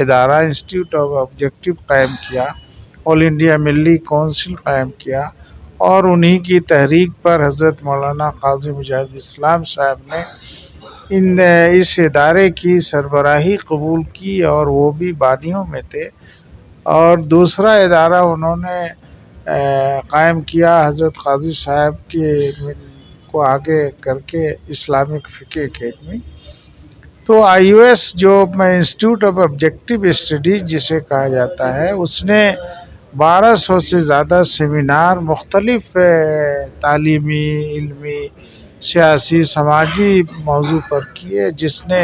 ادارہ institute of objective قائم کیا، آل انڈیا ملی کونسل قائم کیا، اور انہی کی تحریک پر حضرت مولانا قاضی مجاہد اسلام صاحب نے اس ادارے کی سربراہی قبول کی، اور وہ بھی بانیوں میں تھے۔ اور دوسرا ادارہ انہوں نے قائم کیا حضرت قاضی صاحب کو آگے کر کے، اسلامک فقہ اکیڈمی۔ تو آئی یو ایس جو انسٹیٹیوٹ آف آبجیکٹو اسٹڈیز جسے کہا جاتا ہے، اس نے 1200 سے زیادہ سیمینار مختلف تعلیمی، علمی، سیاسی، سماجی موضوع پر کیے، جس نے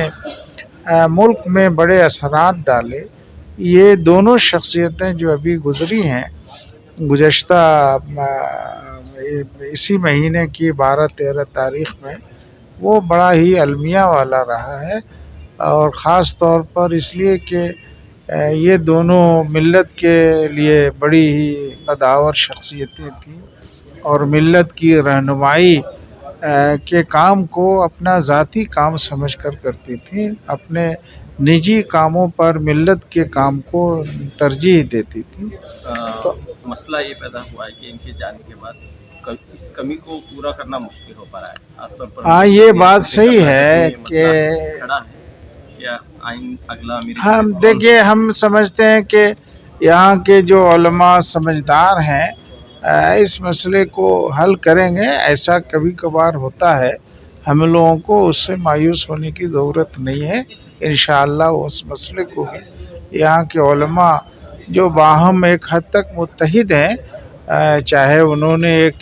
ملک میں بڑے اثرات ڈالے۔ یہ دونوں شخصیتیں جو ابھی گزری ہیں گزشتہ اسی مہینے کی 12-13 تاریخ میں، وہ بڑا ہی المیہ والا رہا ہے، اور خاص طور پر اس لیے کہ یہ دونوں ملت کے لیے بڑی ہی قداور شخصیتیں تھیں، اور ملت کی رہنمائی کے کام کو اپنا ذاتی کام سمجھ کر کرتی تھیں، اپنے نجی کاموں پر ملت کے کام کو ترجیح دیتی تھیں۔ تو مسئلہ یہ پیدا ہوا ہے کہ ان کے جانے کے بعد اس کمی کو پورا کرنا مشکل ہو پا رہا ہے، خاص طور پر ہاں، یہ بات صحیح ہے کہ کھڑا ہے کیا آئین اگلا امیر ہم دیکھیے، ہم سمجھتے ہیں کہ یہاں کے جو علماء سمجھدار ہیں اس مسئلے کو حل کریں گے۔ ایسا کبھی کبھار ہوتا ہے، ہم لوگوں کو اس سے مایوس ہونے کی ضرورت نہیں ہے۔ انشاءاللہ اس مسئلے کو بھی یہاں کے علماء جو باہم ایک حد تک متحد ہیں، چاہے انہوں نے ایک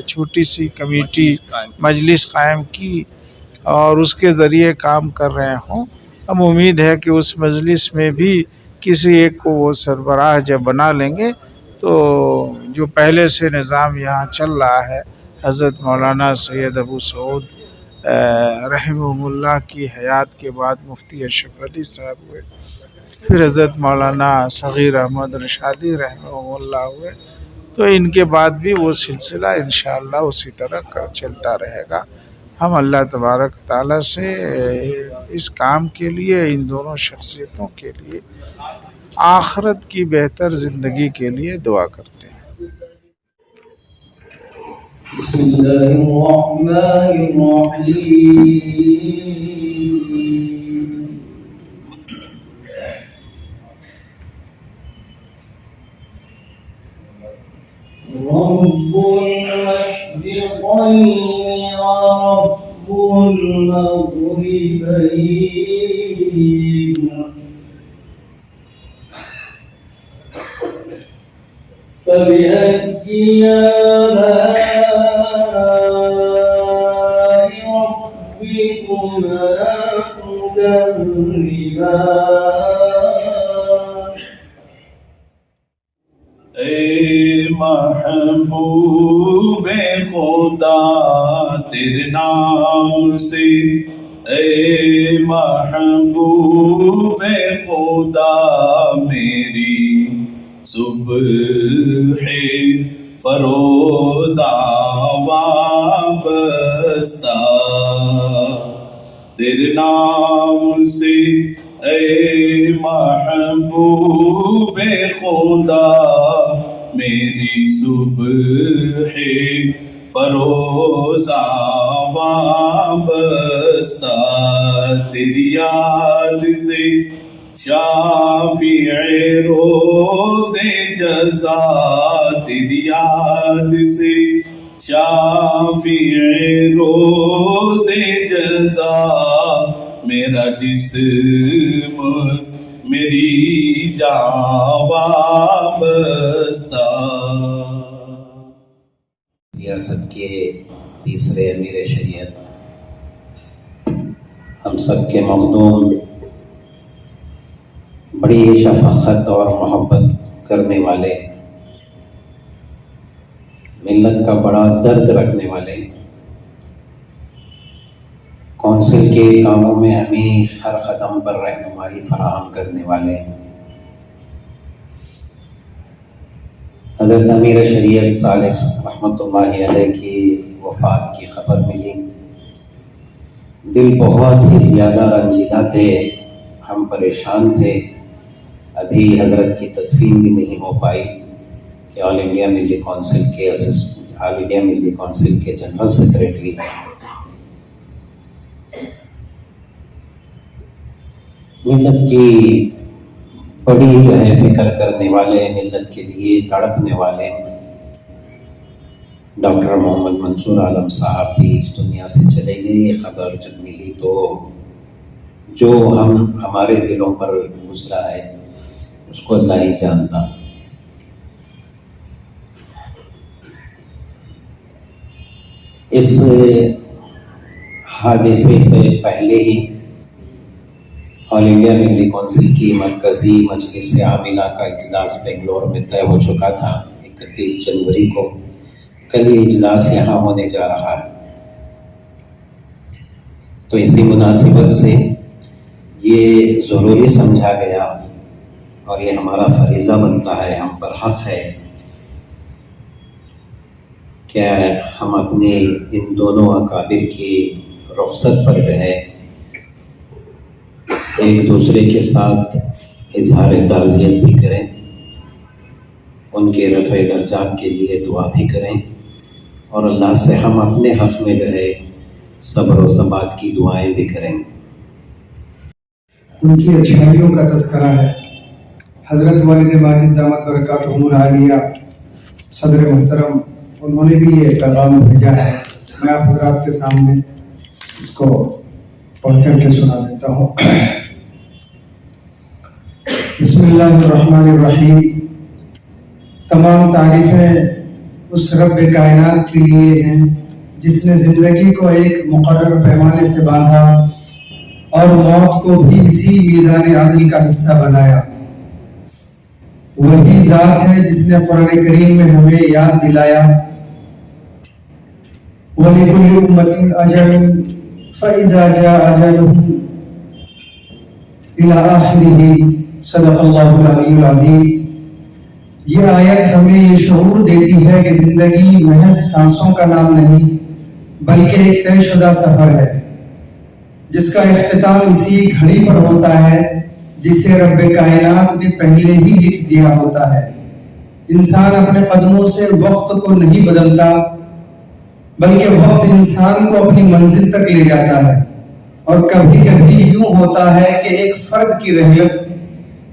چھوٹی سی کمیٹی مجلس قائم کی اور اس کے ذریعے کام کر رہے ہوں، ہم امید ہے کہ اس مجلس میں بھی کسی ایک کو وہ سربراہ جب بنا لیں گے تو جو پہلے سے نظام یہاں چل رہا ہے، حضرت مولانا سید ابو سعود رحمہ اللہ کی حیات کے بعد مفتی اشرف علی صاحب ہوئے، پھر حضرت مولانا صغیر احمد رشادی رحمہ اللہ ہوئے، تو ان کے بعد بھی وہ سلسلہ انشاءاللہ اسی طرح چلتا رہے گا۔ ہم اللہ تبارک تعالیٰ سے اس کام کے لیے، ان دونوں شخصیتوں کے لیے، آخرت کی بہتر زندگی کے لیے دعا کرتے ہیں۔ بسم اللہ الرحمن الرحیم رب المشرقین ورب المغربین فبأي آلاء ربكما تكذبان اے محبوب خدا تیرے نام سے، اے محبوب خدا میری صبح فروزاں وابستہ تیرے نام سے، اے محبوب خدا میری صبح فروزاں وابستہ تیری یاد سے شافع روز جزا، تیری یاد سے شافع روز جزا میرا جسم میری جان وابستہ۔ ریاست کے تیسرے امیر شریعت، ہم سب کے مخدوم، بڑی شفقت اور محبت کرنے والے، ملت کا بڑا درد رکھنے والے، کونسل کے کاموں میں ہمیں ہر قدم پر رہنمائی فراہم کرنے والے حضرت امیر شریعت ثالث رحمۃ اللہ علیہ کی وفات کی خبر ملی، دل بہت ہی زیادہ رنجیدہ تھے، ہم پریشان تھے، ابھی حضرت کی تدفین بھی نہیں ہو پائی کہ آل انڈیا ملی کونسل کے جنرل سیکریٹری ملت کی بڑی جو ہے فکر کرنے والے، ملت کے لیے تڑپنے والے ڈاکٹر محمد منصور عالم صاحب بھی اس دنیا سے چلے گئے. یہ خبر جب ملی تو جو ہمارے دلوں پر گزرا ہے اس کو اللہ ہی جانتا. اس حادثے سے پہلے ہی آل انڈیا ملی کونسل کی مرکزی مجلس عاملہ کا اجلاس بنگلور میں طے ہو چکا تھا 31 جنوری کو. کل یہ اجلاس یہاں ہونے جا رہا ہے. تو اسی مناسبت سے یہ ضروری سمجھا گیا اور یہ ہمارا فریضہ بنتا ہے، ہم پر حق ہے کہ ہم اپنے ان دونوں اکابر کی رخصت پر جو ہے ایک دوسرے کے ساتھ اظہار تعزیت بھی کریں، ان کے رفع درجات کے لیے دعا بھی کریں اور اللہ سے ہم اپنے حق میں جو ہے صبر و ثبات کی دعائیں بھی کریں. ان کی اچھائیوں کا تذکرہ ہے. حضرت والد ماجد دامت برکاتہم العالیہ صدر محترم انہوں نے بھی یہ پیغام بھیجا ہے. میں آپ حضرات کے سامنے اس کو پڑھ کر کے سنا دیتا ہوں. بسم اللہ الرحمن الرحیم. تمام تعریفیں اس رب کائنات کے لیے ہیں جس نے زندگی کو ایک مقرر پیمانے سے باندھا اور موت کو بھی اسی میدان عدل کا حصہ بنایا. وہی ذات ہے جس نے قرآن کریم میں ہمیں یاد دلایا وَلِكُلِّ أُمَّةٍ أَجَلٌ فَإِذَا جَاءَ أَجَلُهُمْ إِلَى آخِرِهِ صدق اللہ العلی العظیم. یہ آیت ہمیں یہ شعور دیتی ہے کہ زندگی محض سانسوں کا نام نہیں بلکہ ایک طے شدہ سفر ہے جس کا اختتام اسی گھڑی پر ہوتا ہے جسے رب کائنات نے پہلے ہی لکھ دیا ہوتا ہے. انسان اپنے قدموں سے وقت کو نہیں بدلتا بلکہ وقت انسان کو اپنی منزل تک لے جاتا ہے. اور کبھی کبھی یوں ہوتا ہے کہ ایک فرد کی رحلت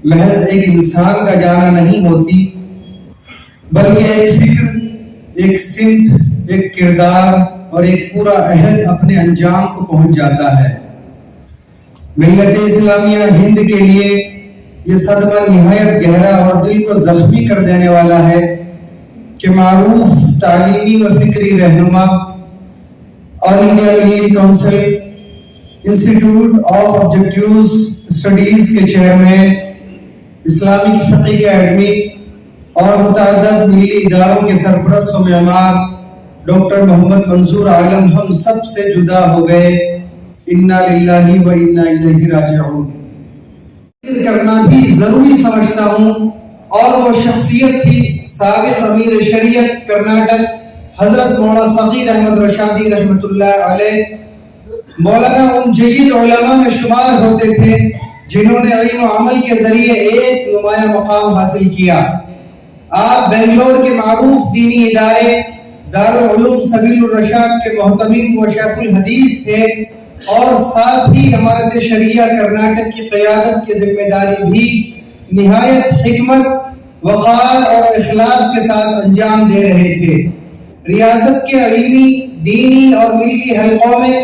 محض ایک انسان کا جانا نہیں ہوتی بلکہ ایک فکر، ایک سمت، ایک کردار اور ایک پورا عہد اپنے انجام کو پہنچ جاتا ہے. ملت اسلامیہ ہند کے لیے یہ صدمہ نہایت گہرا اور دل کو زخمی کر دینے والا ہے کہ معروف تعلیمی و فکری رہنما آل انڈیا ملی council institute of objectives studies کے چیئرمین، اسلامک فقہ اکیڈمی اور متعدد ملی اداروں کے سرپرست و معمار ڈاکٹر محمد منصور عالم ہم سب سے جدا ہو گئے. انا للہ و انا الیہ راجعون. ذکر کرنا بھی ضروری سمجھتا ہوں اور وہ شخصیت تھی سابق امیر شریعت کرناٹک حضرت مولانا صغیر احمد رشادی رحمۃ اللہ علیہ. مولانا ان جید علماء میں شمار ہوتے تھے جنہوں نے علم و عمل کے ذریعے ایک نمایاں مقام حاصل کیا. آپ بنگلور کے معروف دینی ادارے دارالعلوم سبیل الرشاد کے محتمم و شیخ الحدیث تھے اور ساتھ ہی امارت شریعہ کرناٹک کی قیادت کی ذمہ داری بھی نہایت حکمت، وقار اور اخلاص کے ساتھ انجام دے رہے تھے. ریاست کے علمی، دینی اور ملی حلقوں میں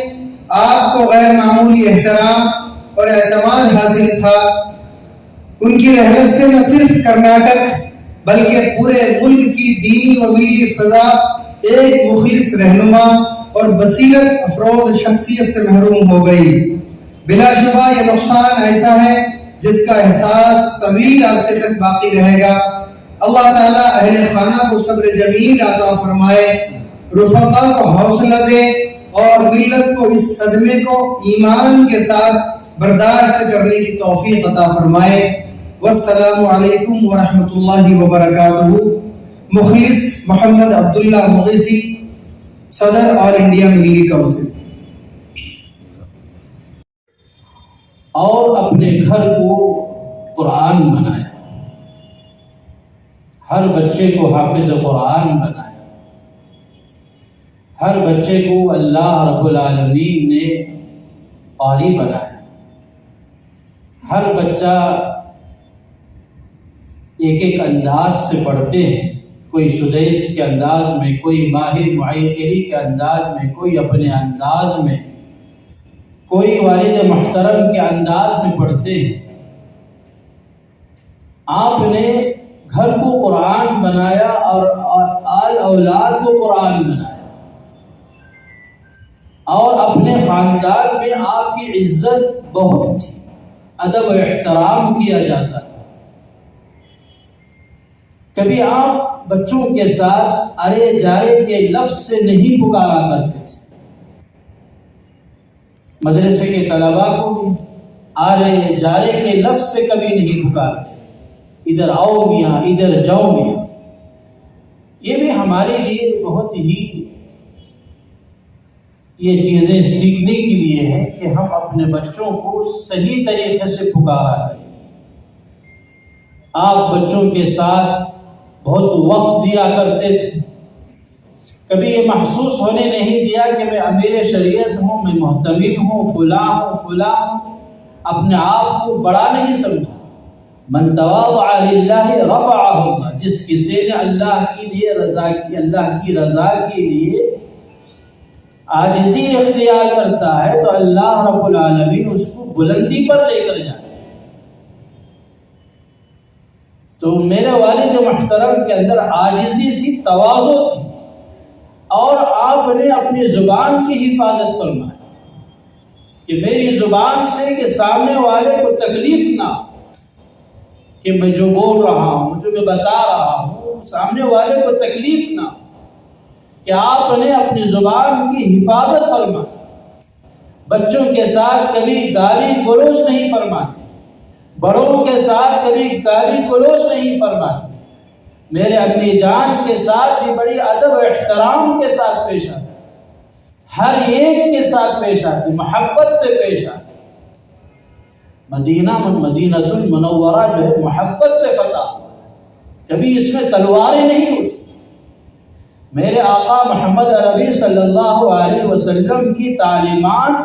آپ کو غیر معمولی احترام اور اعتماد حاصل تھا. ان کی رحلت سے نہ صرف کرناٹک بلکہ پورے ملک کی دینی و ملی فضا ایک مخلص رہنما اور بصیرت افروز شخصیت سے محروم ہو گئی. بلا شبہ یہ نقصان ایسا ہے جس کا احساس طویل عرصے تک باقی رہے گا. اللہ تعالیٰ اہل خانہ کو صبر جمیل عطا فرمائے، رفقا کو حوصلہ دے اور ملت کو اس صدمے کو ایمان کے ساتھ برداشت کرنے کی توفیق عطا فرمائے. والسلام علیکم ورحمۃ اللہ وبرکاتہ. مخلص محمد عبداللہ مغیثی، صدر آل انڈیا ملی کونسل. اور اپنے گھر کو قرآن بنایا. ہر بچے کو حافظ قرآن بنایا، ہر بچے کو اللہ رب العالمین نے قاری بنایا۔ ہر بچہ ایک ایک انداز سے پڑھتے ہیں، کوئی سدیس کے انداز میں، کوئی ماہر معیقری کے انداز میں، کوئی اپنے انداز میں، کوئی والد محترم کے انداز میں پڑھتے ہیں۔ آپ نے گھر کو قرآن بنایا اور آل اولاد کو قرآن بنایا، اور اپنے خاندان میں آپ کی عزت بہت تھی، ادب و احترام کیا جاتا تھا۔ کبھی آپ بچوں کے ساتھ ارے جارے کے لفظ سے نہیں پکارا کرتے تھے۔ مدرسے کے طلباء کو بھی ارے جارے کے لفظ سے کبھی نہیں پکارتے، ادھر آؤ میاں، ادھر جاؤ میاں۔ یہ بھی ہمارے لیے بہت ہی یہ چیزیں سیکھنے کے لیے ہے کہ ہم اپنے بچوں کو صحیح طریقے سے پکارا کریں۔ آپ بچوں کے ساتھ بہت وقت دیا کرتے تھے، کبھی یہ محسوس ہونے نہیں دیا کہ میں امیر شریعت ہوں، میں محتمم ہوں، فلاں ہوں فلاں ہوں۔ اپنے آپ کو بڑا نہیں سمجھا۔ من تواضع للہ رفعہ اللہ، جس کسی نے اللہ کی رضا کے لیے عاجزی اختیار کرتا ہے تو اللہ رب العالمین اس کو بلندی پر لے کر جاتے ہیں۔ تو میرے والد محترم کے اندر عاجزی سی، تواضع تھی، اور آپ نے اپنی زبان کی حفاظت فرمائی کہ میری زبان سے کہ سامنے والے کو تکلیف نہ، کہ میں جو بول رہا ہوں، جو میں بتا رہا ہوں، سامنے والے کو تکلیف نہ، کہ آپ نے اپنی زبان کی حفاظت فرمائی۔ بچوں کے ساتھ کبھی گالی گلوچ نہیں فرمائی، بڑوں کے ساتھ کبھی گالی گلوچ نہیں فرمائی۔ میرے امی جان کے ساتھ بھی بڑی ادب و احترام کے ساتھ پیش آتے، ہر ایک کے ساتھ پیش آتے، محبت سے پیش آتے۔ مدینہ المنورہ جو ہے محبت سے فتح ہوا، کبھی اس میں تلواریں نہیں اٹھی۔ میرے آقا محمد عربی صلی اللہ علیہ وسلم کی تعلیمات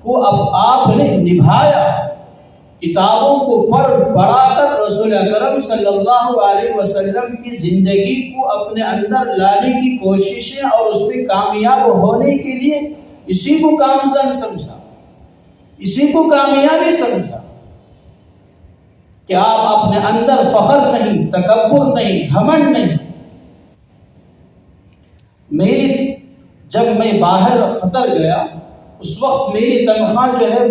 کو اب آپ نے نبھایا، کتابوں کو پڑھا کر رسول اکرم صلی اللہ علیہ وسلم کی زندگی کو اپنے اندر لانے کی کوششیں اور اس میں کامیاب ہونے کے لیے اسی کو کامزن سمجھا، اسی کو کامیابی سمجھا کہ آپ اپنے اندر فخر نہیں، تکبر نہیں، گھمنڈ نہیں۔ جب میں باہر قطر گیا اس وقت میری تنخواہ جو ہے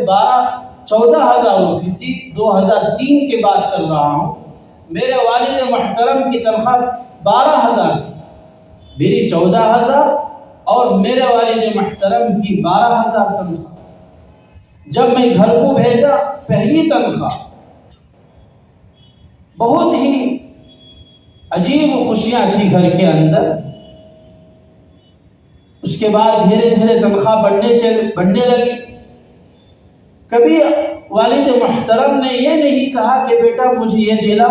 14,000 روپے تھی، 2003 کے بات کر رہا ہوں۔ میرے والد محترم کی تنخواہ 12,000 تھی، میری 14,000 اور میرے والد محترم کی 12,000 تنخواہ۔ جب میں گھر کو بھیجا پہلی تنخواہ، بہت ہی عجیب خوشیاں تھی گھر کے اندر۔ اس کے بعد دھیرے دھیرے تنخواہ بڑھنے لگی۔ کبھی والد محترم نے یہ نہیں کہا کہ بیٹا مجھے یہ دلا،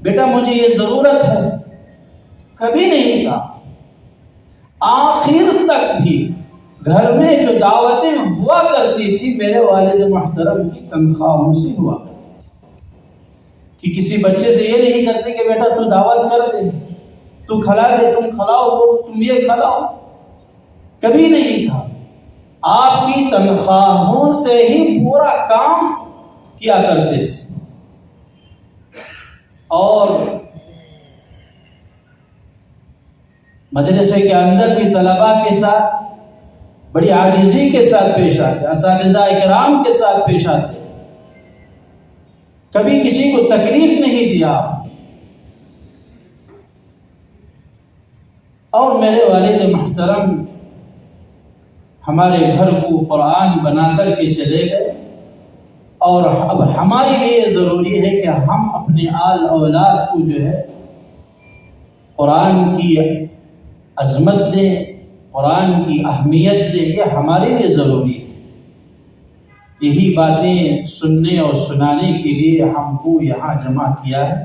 بیٹا مجھے یہ ضرورت ہے، کبھی نہیں کہا۔ آخر تک بھی گھر میں جو دعوتیں ہوا کرتی تھی میرے والد محترم کی تنخواہوں سے ہوا کرتی تھی، کہ کسی بچے سے یہ نہیں کرتے کہ بیٹا تو دعوت کر دے، تو کھلا دے، تم کھلاؤ، تم یہ کھلاؤ، کبھی نہیں کہا۔ آپ کی تنخواہوں سے ہی پورا کام کیا کرتے تھے، اور مدرسے کے اندر بھی طلباء کے ساتھ بڑی عاجزی کے ساتھ پیش آتے، اساتذہ اکرام کے ساتھ پیش آتے، کبھی کسی کو تکلیف نہیں دیا۔ اور میرے والد محترم ہمارے گھر کو قرآن بنا کر کے چلے گئے، اور اب ہمارے لیے ضروری ہے کہ ہم اپنے آل اولاد کو جو ہے قرآن کی عظمت دیں، قرآن کی اہمیت دیں، یہ ہمارے لیے ضروری ہے۔ یہی باتیں سننے اور سنانے کے لیے ہم کو یہاں جمع کیا ہے۔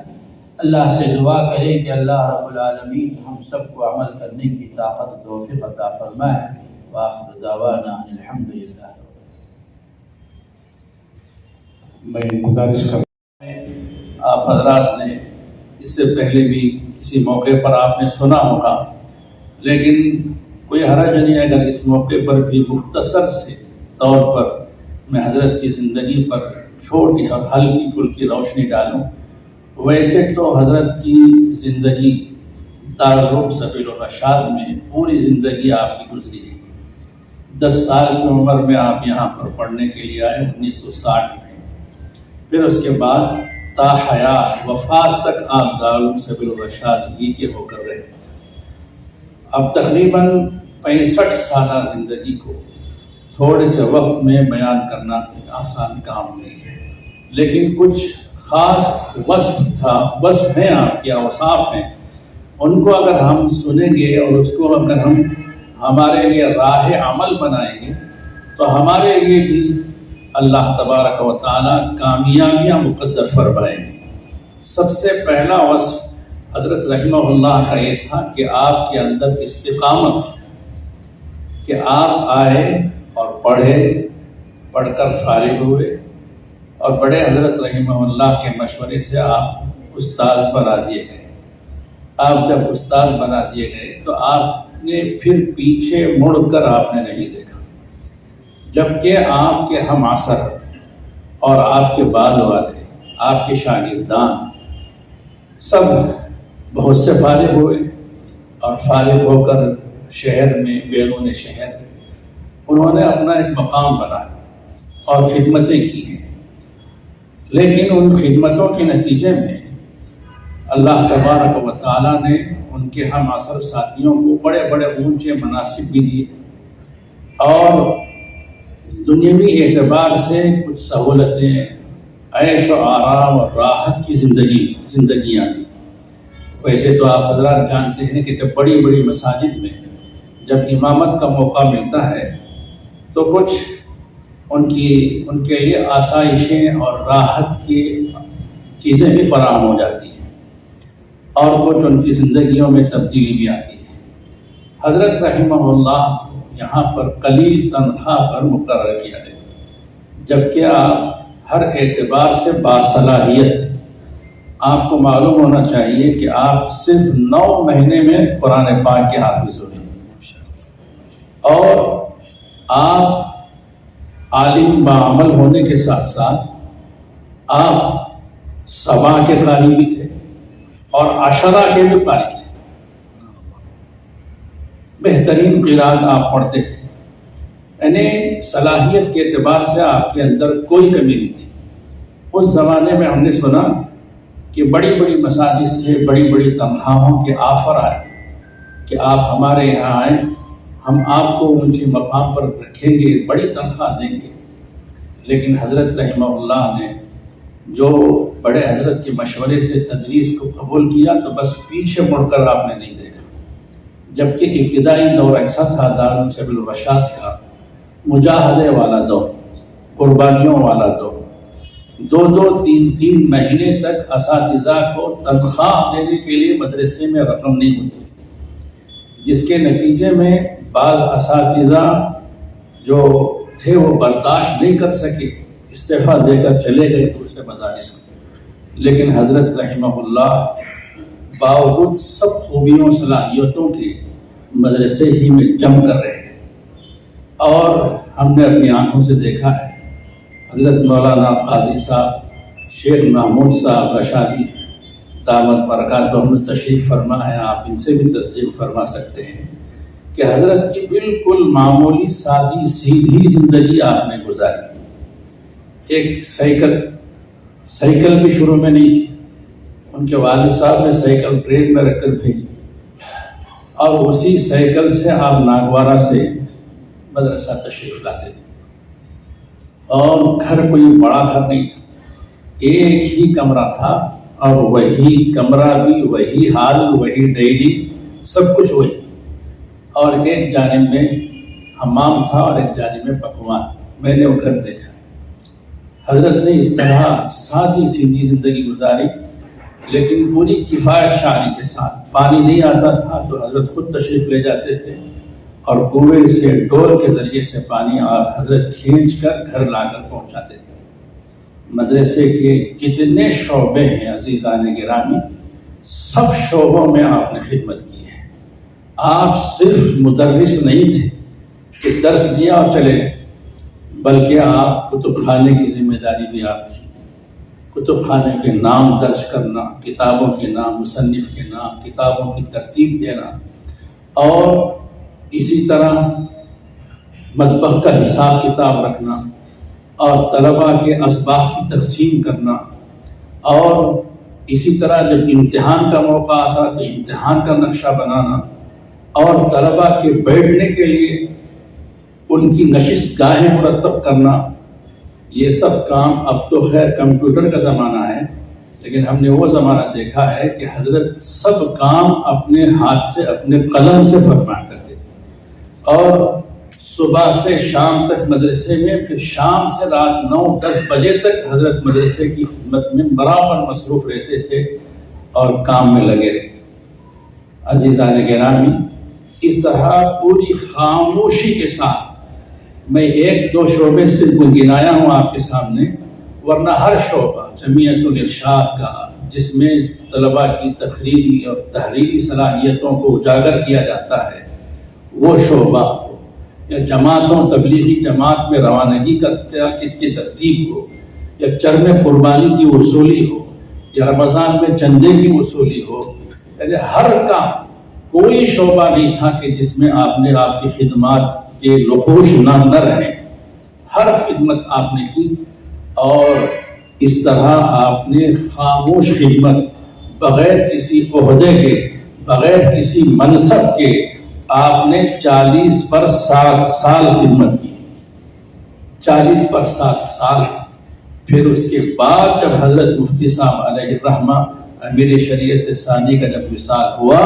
اللہ سے دعا کریں کہ اللہ رب العالمین ہم سب کو عمل کرنے کی طاقت و توفیق عطا فرمائے۔ وآخر دعوانا الحمدللہ۔ میں گزارش کر آپ حضرات نے اس سے پہلے بھی کسی موقع پر آپ نے سنا ہوگا، لیکن کوئی حرج نہیں اگر اس موقع پر بھی مختصر سے طور پر میں حضرت کی زندگی پر چھوٹی اور ہلکی پھلکی روشنی ڈالوں۔ ویسے تو حضرت کی زندگی دارالعلوم سبیل الرشاد میں پوری زندگی آپ کی گزری ہے۔ 10 سال کی عمر میں آپ یہاں پر پڑھنے کے لیے آئے 1960 میں، پھر اس کے بعد تا حیات وفات تک آپ دارالعلوم سبیل الرشاد ہی کے ہو کر رہے۔ اب تقریباً 65 سالہ زندگی کو تھوڑے سے وقت میں بیان کرنا آسان کام نہیں ہے، لیکن کچھ خاص وصف ہیں آپ کے، اوصاف ہیں، ان کو اگر ہم سنیں گے اور اس کو اگر ہم ہمارے لیے راہ عمل بنائیں گے تو ہمارے لیے بھی اللہ تبارک و تعالیٰ کامیابیاں مقدر فرمائیں گے۔ سب سے پہلا وصف حضرت رحمہ اللہ کا یہ تھا کہ آپ کے اندر استقامت، کہ آپ آئے اور پڑھ کر فارغ ہوئے اور بڑے حضرت رحمہ اللہ کے مشورے سے آپ استاد بنا دیے گئے۔ آپ جب استاد بنا دیے گئے تو آپ نے پھر پیچھے مڑ کر آپ نے نہیں دیکھا، جبکہ آپ کے ہم عصر اور آپ کے بعد والے، آپ کے شاگردان سب بہت سے فارغ ہوئے اور فارغ ہو کر شہر میں، بیرون شہر انہوں نے اپنا ایک مقام بنایا اور خدمتیں کی ہیں، لیکن ان خدمتوں کے نتیجے میں اللہ تبارک و تعالیٰ نے ان کے ہم عصر ساتھیوں کو بڑے بڑے اونچے مناصب بھی دیے اور دنیاوی اعتبار سے کچھ سہولتیں، عیش و آرام اور راحت کی زندگیاں دی۔ ویسے تو آپ حضرات جانتے ہیں کہ جب بڑی بڑی مساجد میں جب امامت کا موقع ملتا ہے تو کچھ ان کے لیے آسائشیں اور راحت کی چیزیں بھی فراہم ہو جاتی ہیں اور کچھ ان کی زندگیوں میں تبدیلی بھی آتی ہے۔ حضرت رحمہ اللہ یہاں پر قلیل تنخواہ پر مقرر کیا گیا، جبکہ آپ ہر اعتبار سے باصلاحیت، آپ کو معلوم ہونا چاہیے کہ آپ صرف 9 مہینے میں قرآن پاک کے حافظ ہوئے اور آپ عالم بعمل ہونے کے ساتھ ساتھ آپ سبا کے قاری بھی تھے اور عشرہ کے بھی قاری تھے۔ بہترین قرات آپ پڑھتے تھے، یعنی صلاحیت کے اعتبار سے آپ کے اندر کوئی کمی نہیں تھی۔ اس زمانے میں ہم نے سنا کہ بڑی بڑی مساجد سے بڑی بڑی تنخواہوں کے آفر آئے کہ آپ ہمارے یہاں آئیں، ہم آپ کو اونچے مقام پر رکھیں گے، بڑی تنخواہ دیں گے۔ لیکن حضرت رحمہ اللہ نے جو بڑے حضرت کے مشورے سے تدریس کو قبول کیا تو بس پیچھے مڑ کر آپ نے نہیں دیکھا، جبکہ ابتدائی دور ایسا تھا دارالعلوم سبیل الرشاد کا، مجاہدے والا دور، قربانیوں والا دور، 2-3 مہینے تک اساتذہ کو تنخواہ دینے کے لیے مدرسے میں رقم نہیں ہوتی تھی، جس کے نتیجے میں بعض اساتذہ جو تھے وہ برداشت نہیں کر سکے، استعفیٰ دے کر چلے گئے دوسرے مدارس کو۔ لیکن حضرت رحمہ اللہ باوجود سب خوبیوں صلاحیتوں کے مدرسے ہی میں جم کر رہ گئے، اور ہم نے اپنی آنکھوں سے دیکھا ہے حضرت مولانا قاضی صاحب، شیخ محمود صاحب رشادی دامت برکاتہم تشریف فرما ہے، آپ ان سے بھی تصدیق فرما سکتے ہیں کہ حضرت کی بالکل معمولی سادی سیدھی زندگی آپ نے گزاری۔ ایک سائیکل بھی شروع میں نہیں تھی، ان کے والد صاحب نے سائیکل ٹرین میں رکھ کر بھیجی اور اسی سائیکل سے آپ ناگوارہ سے مدرسہ تشریف لاتے تھے، اور گھر کوئی بڑا گھر نہیں تھا، ایک ہی کمرہ تھا اور وہی کمرہ بھی وہی حال، وہی ڈیری، سب کچھ وہی، اور ایک جانب میں حمام تھا اور ایک جانب میں پکوان۔ میں نے وہ گھر دیکھا۔ حضرت نے اس طرح سادی سیدھی زندگی گزاری لیکن پوری کفایت شانی کے ساتھ. پانی نہیں آتا تھا تو حضرت خود تشریف لے جاتے تھے اور کنویں سے ڈول کے ذریعے سے پانی حضرت کھینچ کر گھر لا کر پہنچاتے تھے. مدرسے کے جتنے شعبے ہیں عزیزان گرامی، سب شعبوں میں آپ نے خدمت کی ہے. آپ صرف مدرس نہیں تھے کہ درس دیا اور چلے گئے، بلکہ آپ کتب خانے کی ذمہ داری بھی آپ کی. کتب خانے کے نام درج کرنا، کتابوں کے نام، مصنف کے نام، کتابوں کی ترتیب دینا، اور اسی طرح مطبخ کا حساب کتاب رکھنا، اور طلباء کے اسباق کی تقسیم کرنا، اور اسی طرح جب امتحان کا موقع آتا تو امتحان کا نقشہ بنانا، اور طلباء کے بیٹھنے کے لیے ان کی نشست گاہیں مرتب کرنا. یہ سب کام اب تو خیر کمپیوٹر کا زمانہ ہے، لیکن ہم نے وہ زمانہ دیکھا ہے کہ حضرت سب کام اپنے ہاتھ سے، اپنے قلم سے فرمایا کرتے تھے. اور صبح سے شام تک مدرسے میں، پھر شام سے رات 9-10 بجے تک حضرت مدرسے کی خدمت میں برابر مصروف رہتے تھے اور کام میں لگے رہتے. عزیزان گرامی، اس طرح پوری خاموشی کے ساتھ میں 1-2 شعبے سے گنگنایا ہوں آپ کے سامنے، ورنہ ہر شعبہ جمعیت الارشاد کا، جس میں طلباء کی تقریری اور تحریری صلاحیتوں کو اجاگر کیا جاتا ہے، وہ شعبہ ہو، یا جماعتوں، تبلیغی جماعت میں روانگی کی ترتیب ہو، یا چرم قربانی کی وصولی ہو، یا رمضان میں چندے کی وصولی ہو، یعنی ہر کام، کوئی شعبہ نہیں تھا کہ جس میں آپ نے آپ کی خدمات کے نقوش نہ رہیں. ہر خدمت آپ نے کی، اور اس طرح آپ نے خاموش خدمت، بغیر کسی عہدے کے، بغیر کسی منصب کے، آپ نے 40 پر 7 سال خدمت کی. 40 پر 7 سال. پھر اس کے بعد جب حضرت مفتی صاحب علیہ الرحمہ امیر شریعت ثانی کا جب وصال ہوا،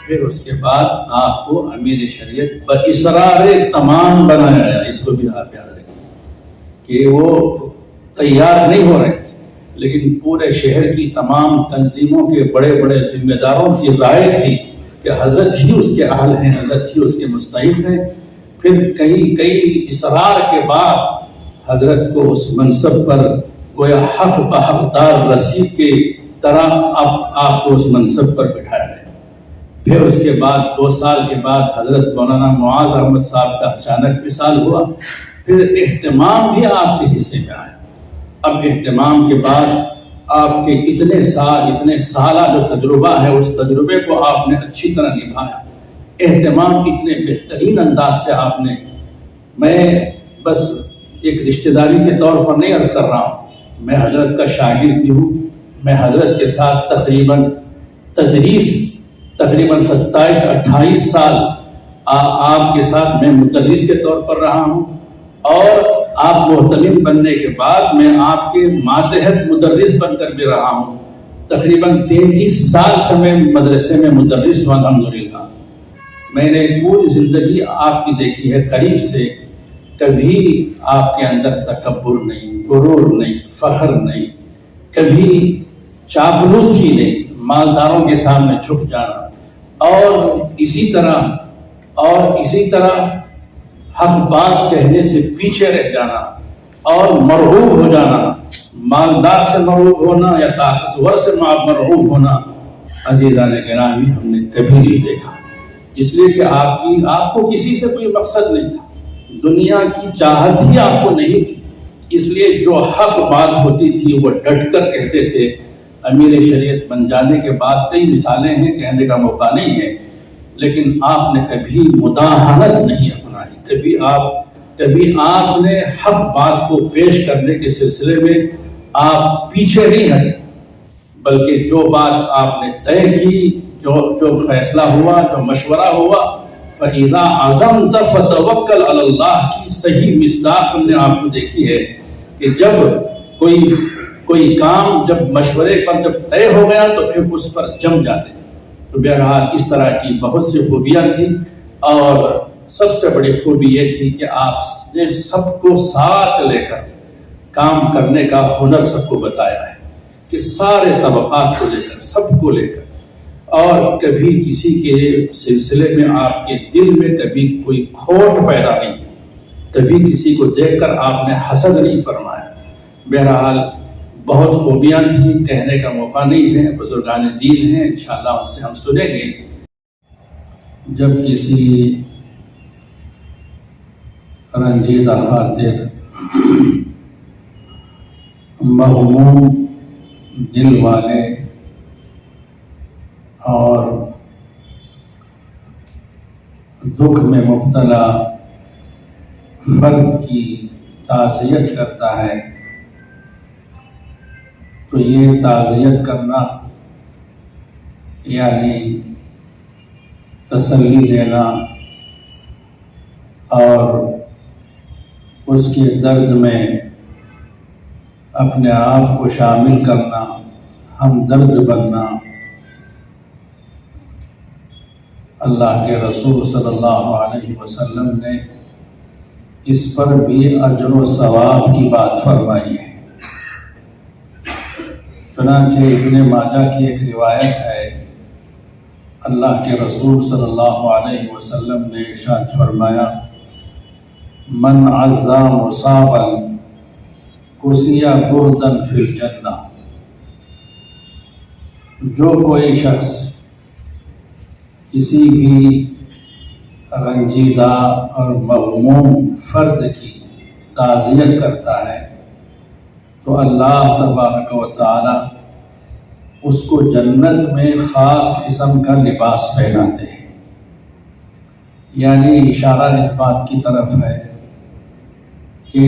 پھر اس کے بعد آپ کو امیر شریعت باسرار تمام بنایا گیا. اس کو بھی آپ یاد رکھیں کہ وہ تیار نہیں ہو رہے تھے، لیکن پورے شہر کی تمام تنظیموں کے بڑے بڑے ذمہ داروں کی رائے تھی کہ حضرت ہی اس کے اہل ہیں، حضرت ہی اس کے مستحق ہیں. پھر کئی اصرار کے بعد حضرت کو اس منصب پر گویا حق بحقدار رسید کے طرح اب آپ کو اس منصب پر بٹھایا گیا. پھر اس کے بعد 2 سال کے بعد حضرت مولانا معاذ احمد صاحب کا اچانک وصال ہوا. پھر اہتمام بھی آپ کے حصے میں آیا. اب اہتمام کے بعد آپ کے اتنے سالہ جو تجربہ ہے، اس تجربے کو آپ نے اچھی طرح نبھایا. اہتمام اتنے بہترین انداز سے آپ نے، میں بس ایک رشتہ داری کے طور پر نہیں عرض کر رہا ہوں، میں حضرت کا شاگرد بھی ہوں. میں حضرت کے ساتھ تقریباً 27-28 سال آپ کے ساتھ میں مدرس کے طور پر رہا ہوں، اور آپ محتمم بننے کے بعد میں آپ کے ماتحت مدرس بن کر بھی رہا ہوں. تقریباً 33 سال سے میں مدرسے میں مدرس ہوں الحمدللہ. میں نے پوری زندگی آپ کی دیکھی ہے قریب سے. کبھی آپ کے اندر تکبر نہیں، غرور نہیں، فخر نہیں، کبھی چاپلوسی نہیں، مالداروں کے سامنے جھک جانا، اور اسی طرح حق بات کہنے سے پیچھے رہ جانا اور مرعوب ہو جانا. مالدار سے مرعوب ہونا یا طاقتور سے مرعوب ہونا عزیزان گرامی ہم نے کبھی نہیں دیکھا. اس لیے کہ آپ کو کسی سے کوئی مقصد نہیں تھا، دنیا کی چاہت ہی آپ کو نہیں تھی. اس لیے جو حق بات ہوتی تھی وہ ڈٹ کر کہتے تھے. امیر شریعت بن جانے کے بعد کئی مثالیں ہیں، کہنے کا موقع نہیں ہے، لیکن آپ نے کبھی مداہنت نہیں اپنائی. کبھی آپ نے حق بات کو پیش کرنے کے سلسلے میں آپ پیچھے نہیں ہٹے، بلکہ جو بات آپ نے طے کی، جو فیصلہ ہوا، جو مشورہ ہوا، فَإِذَا عَزَمْتَ فَتَوَكَّلْ عَلَى اللَّهِ کی صحیح مصداق ہم نے آپ کو دیکھی ہے کہ جب کوئی کام جب مشورے پر جب طے ہو گیا تو پھر اس پر جم جاتے تھے. تو بہرحال اس طرح کی بہت سی خوبیاں تھیں، اور سب سے بڑی خوبی یہ تھی کہ آپ نے سب کو ساتھ لے کر کام کرنے کا ہنر سب کو بتایا ہے کہ سارے طبقات کو لے کر، سب کو لے کر، اور کبھی کسی کے سلسلے میں آپ کے دل میں کبھی کوئی کھوٹ پیدا نہیں، کبھی کسی کو دیکھ کر آپ نے حسد نہیں فرمایا۔ بہرحال بہت خوبیاں تھیں، کہنے کا موقع نہیں ہے، بزرگان دین ہیں، انشاءاللہ ان سے ہم سنیں گے۔ جب کسی رنجیدہ خاطر، مغموم دل والے اور دکھ میں مبتلا فرد کی تعزیت کرتا ہے تو یہ تعزیت کرنا یعنی تسلی دینا اور اس کے درد میں اپنے آپ کو شامل کرنا، ہمدرد بننا، اللہ کے رسول صلی اللہ علیہ وسلم نے اس پر بھی اجر و ثواب کی بات فرمائی ہے۔ چنانچہ ابن ماجہ کی ایک روایت ہے، اللہ کے رسول صلی اللہ علیہ وسلم نے ارشاد فرمایا، من عزا مصابا کسیا بردن فی الجنہ، جو کوئی شخص کسی بھی رنجیدہ اور مغموم فرد کی تعزیت کرتا ہے تو اللہ تبارک و تعالی اس کو جنت میں خاص قسم کا لباس پہناتے ہیں، یعنی اشارہ اس بات کی طرف ہے کہ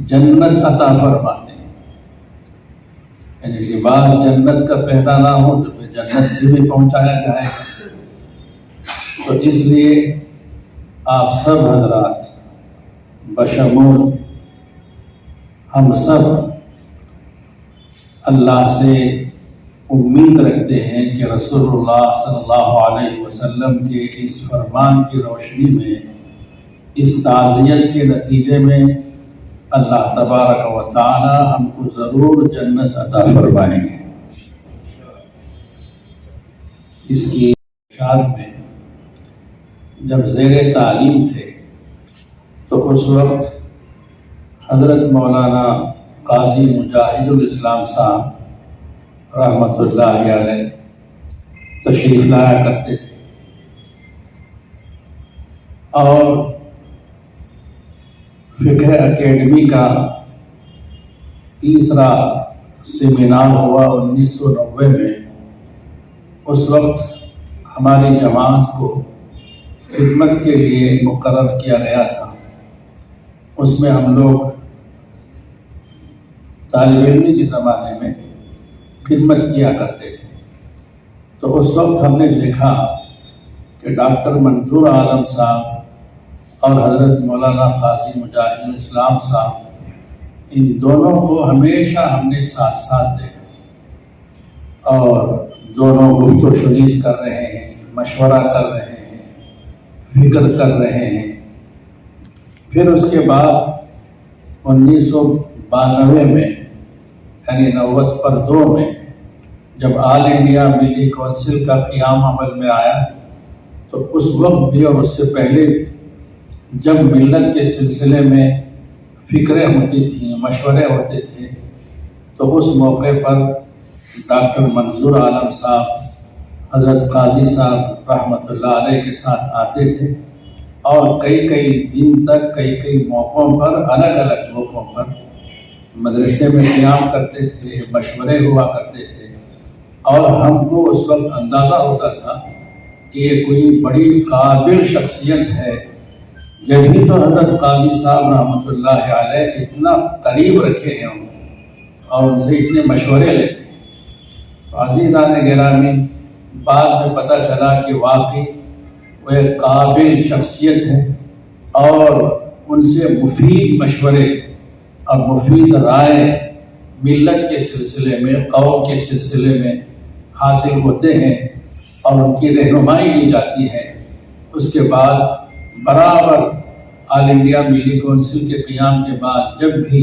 جنت عطا فرماتے ہیں، یعنی لباس جنت کا پہنانا ہو تو پھر جنت بھی پہنچایا جائے گا۔ تو اس لیے آپ سب حضرات بشمول ہم سب اللہ سے امید رکھتے ہیں کہ رسول اللہ صلی اللہ علیہ وسلم کے اس فرمان کی روشنی میں، اس تعزیت کے نتیجے میں اللہ تبارک و تعالی ہم کو ضرور جنت عطا فرمائیں گے۔ اس کی اشارت میں جب زیر تعلیم تھے تو اس وقت حضرت مولانا قاضی مجاہد الاسلام صاحب رحمۃ اللہ علیہ تشریف لایا کرتے تھے، اور فقہ اکیڈمی کا تیسرا سیمینار ہوا 1990 میں۔ اس وقت ہماری جماعت کو خدمت کے لیے مقرر کیا گیا تھا، اس میں ہم لوگ طالب علمی کے زمانے میں خدمت کیا کرتے تھے۔ تو اس وقت ہم نے دیکھا کہ ڈاکٹر منظور عالم صاحب اور حضرت مولانا قاضی مجاہد الاسلام صاحب، ان دونوں کو ہمیشہ ہم نے ساتھ ساتھ دیکھا، اور دونوں گفت و شنید کر رہے ہیں، مشورہ کر رہے ہیں، فکر کر رہے ہیں۔ پھر اس کے بعد 1992 میں یعنی 90 میں جب آل انڈیا ملی کونسل کا قیام عمل میں آیا، تو اس وقت بھی اور اس سے پہلے بھی جب ملت کے سلسلے میں فکریں ہوتی تھیں، مشورے ہوتے تھے، تو اس موقع پر ڈاکٹر منظور عالم صاحب حضرت قاضی صاحب رحمۃ اللہ علیہ کے ساتھ آتے تھے، اور کئی دن تک کئی موقعوں پر، الگ الگ موقعوں پر مدرسے میں قیام کرتے تھے، مشورے ہوا کرتے تھے، اور ہم کو اس وقت اندازہ ہوتا تھا کہ یہ کوئی بڑی قابل شخصیت ہے، جبھی تو حضرت قاضی صاحب رحمۃ اللہ علیہ اتنا قریب رکھے ہیں اور ان سے اتنے مشورے لیتے ہیں۔ عزیزان گرامی، بعد میں پتہ چلا کہ واقعی وہ ایک قابل شخصیت ہے، اور ان سے مفید مشورے اور مفید رائے ملت کے سلسلے میں، قوم کے سلسلے میں حاصل ہوتے ہیں، اور ان کی رہنمائی لی جاتی ہے۔ اس کے بعد برابر آل انڈیا ملی کونسل کے قیام کے بعد جب بھی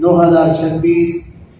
2026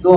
2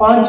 5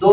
2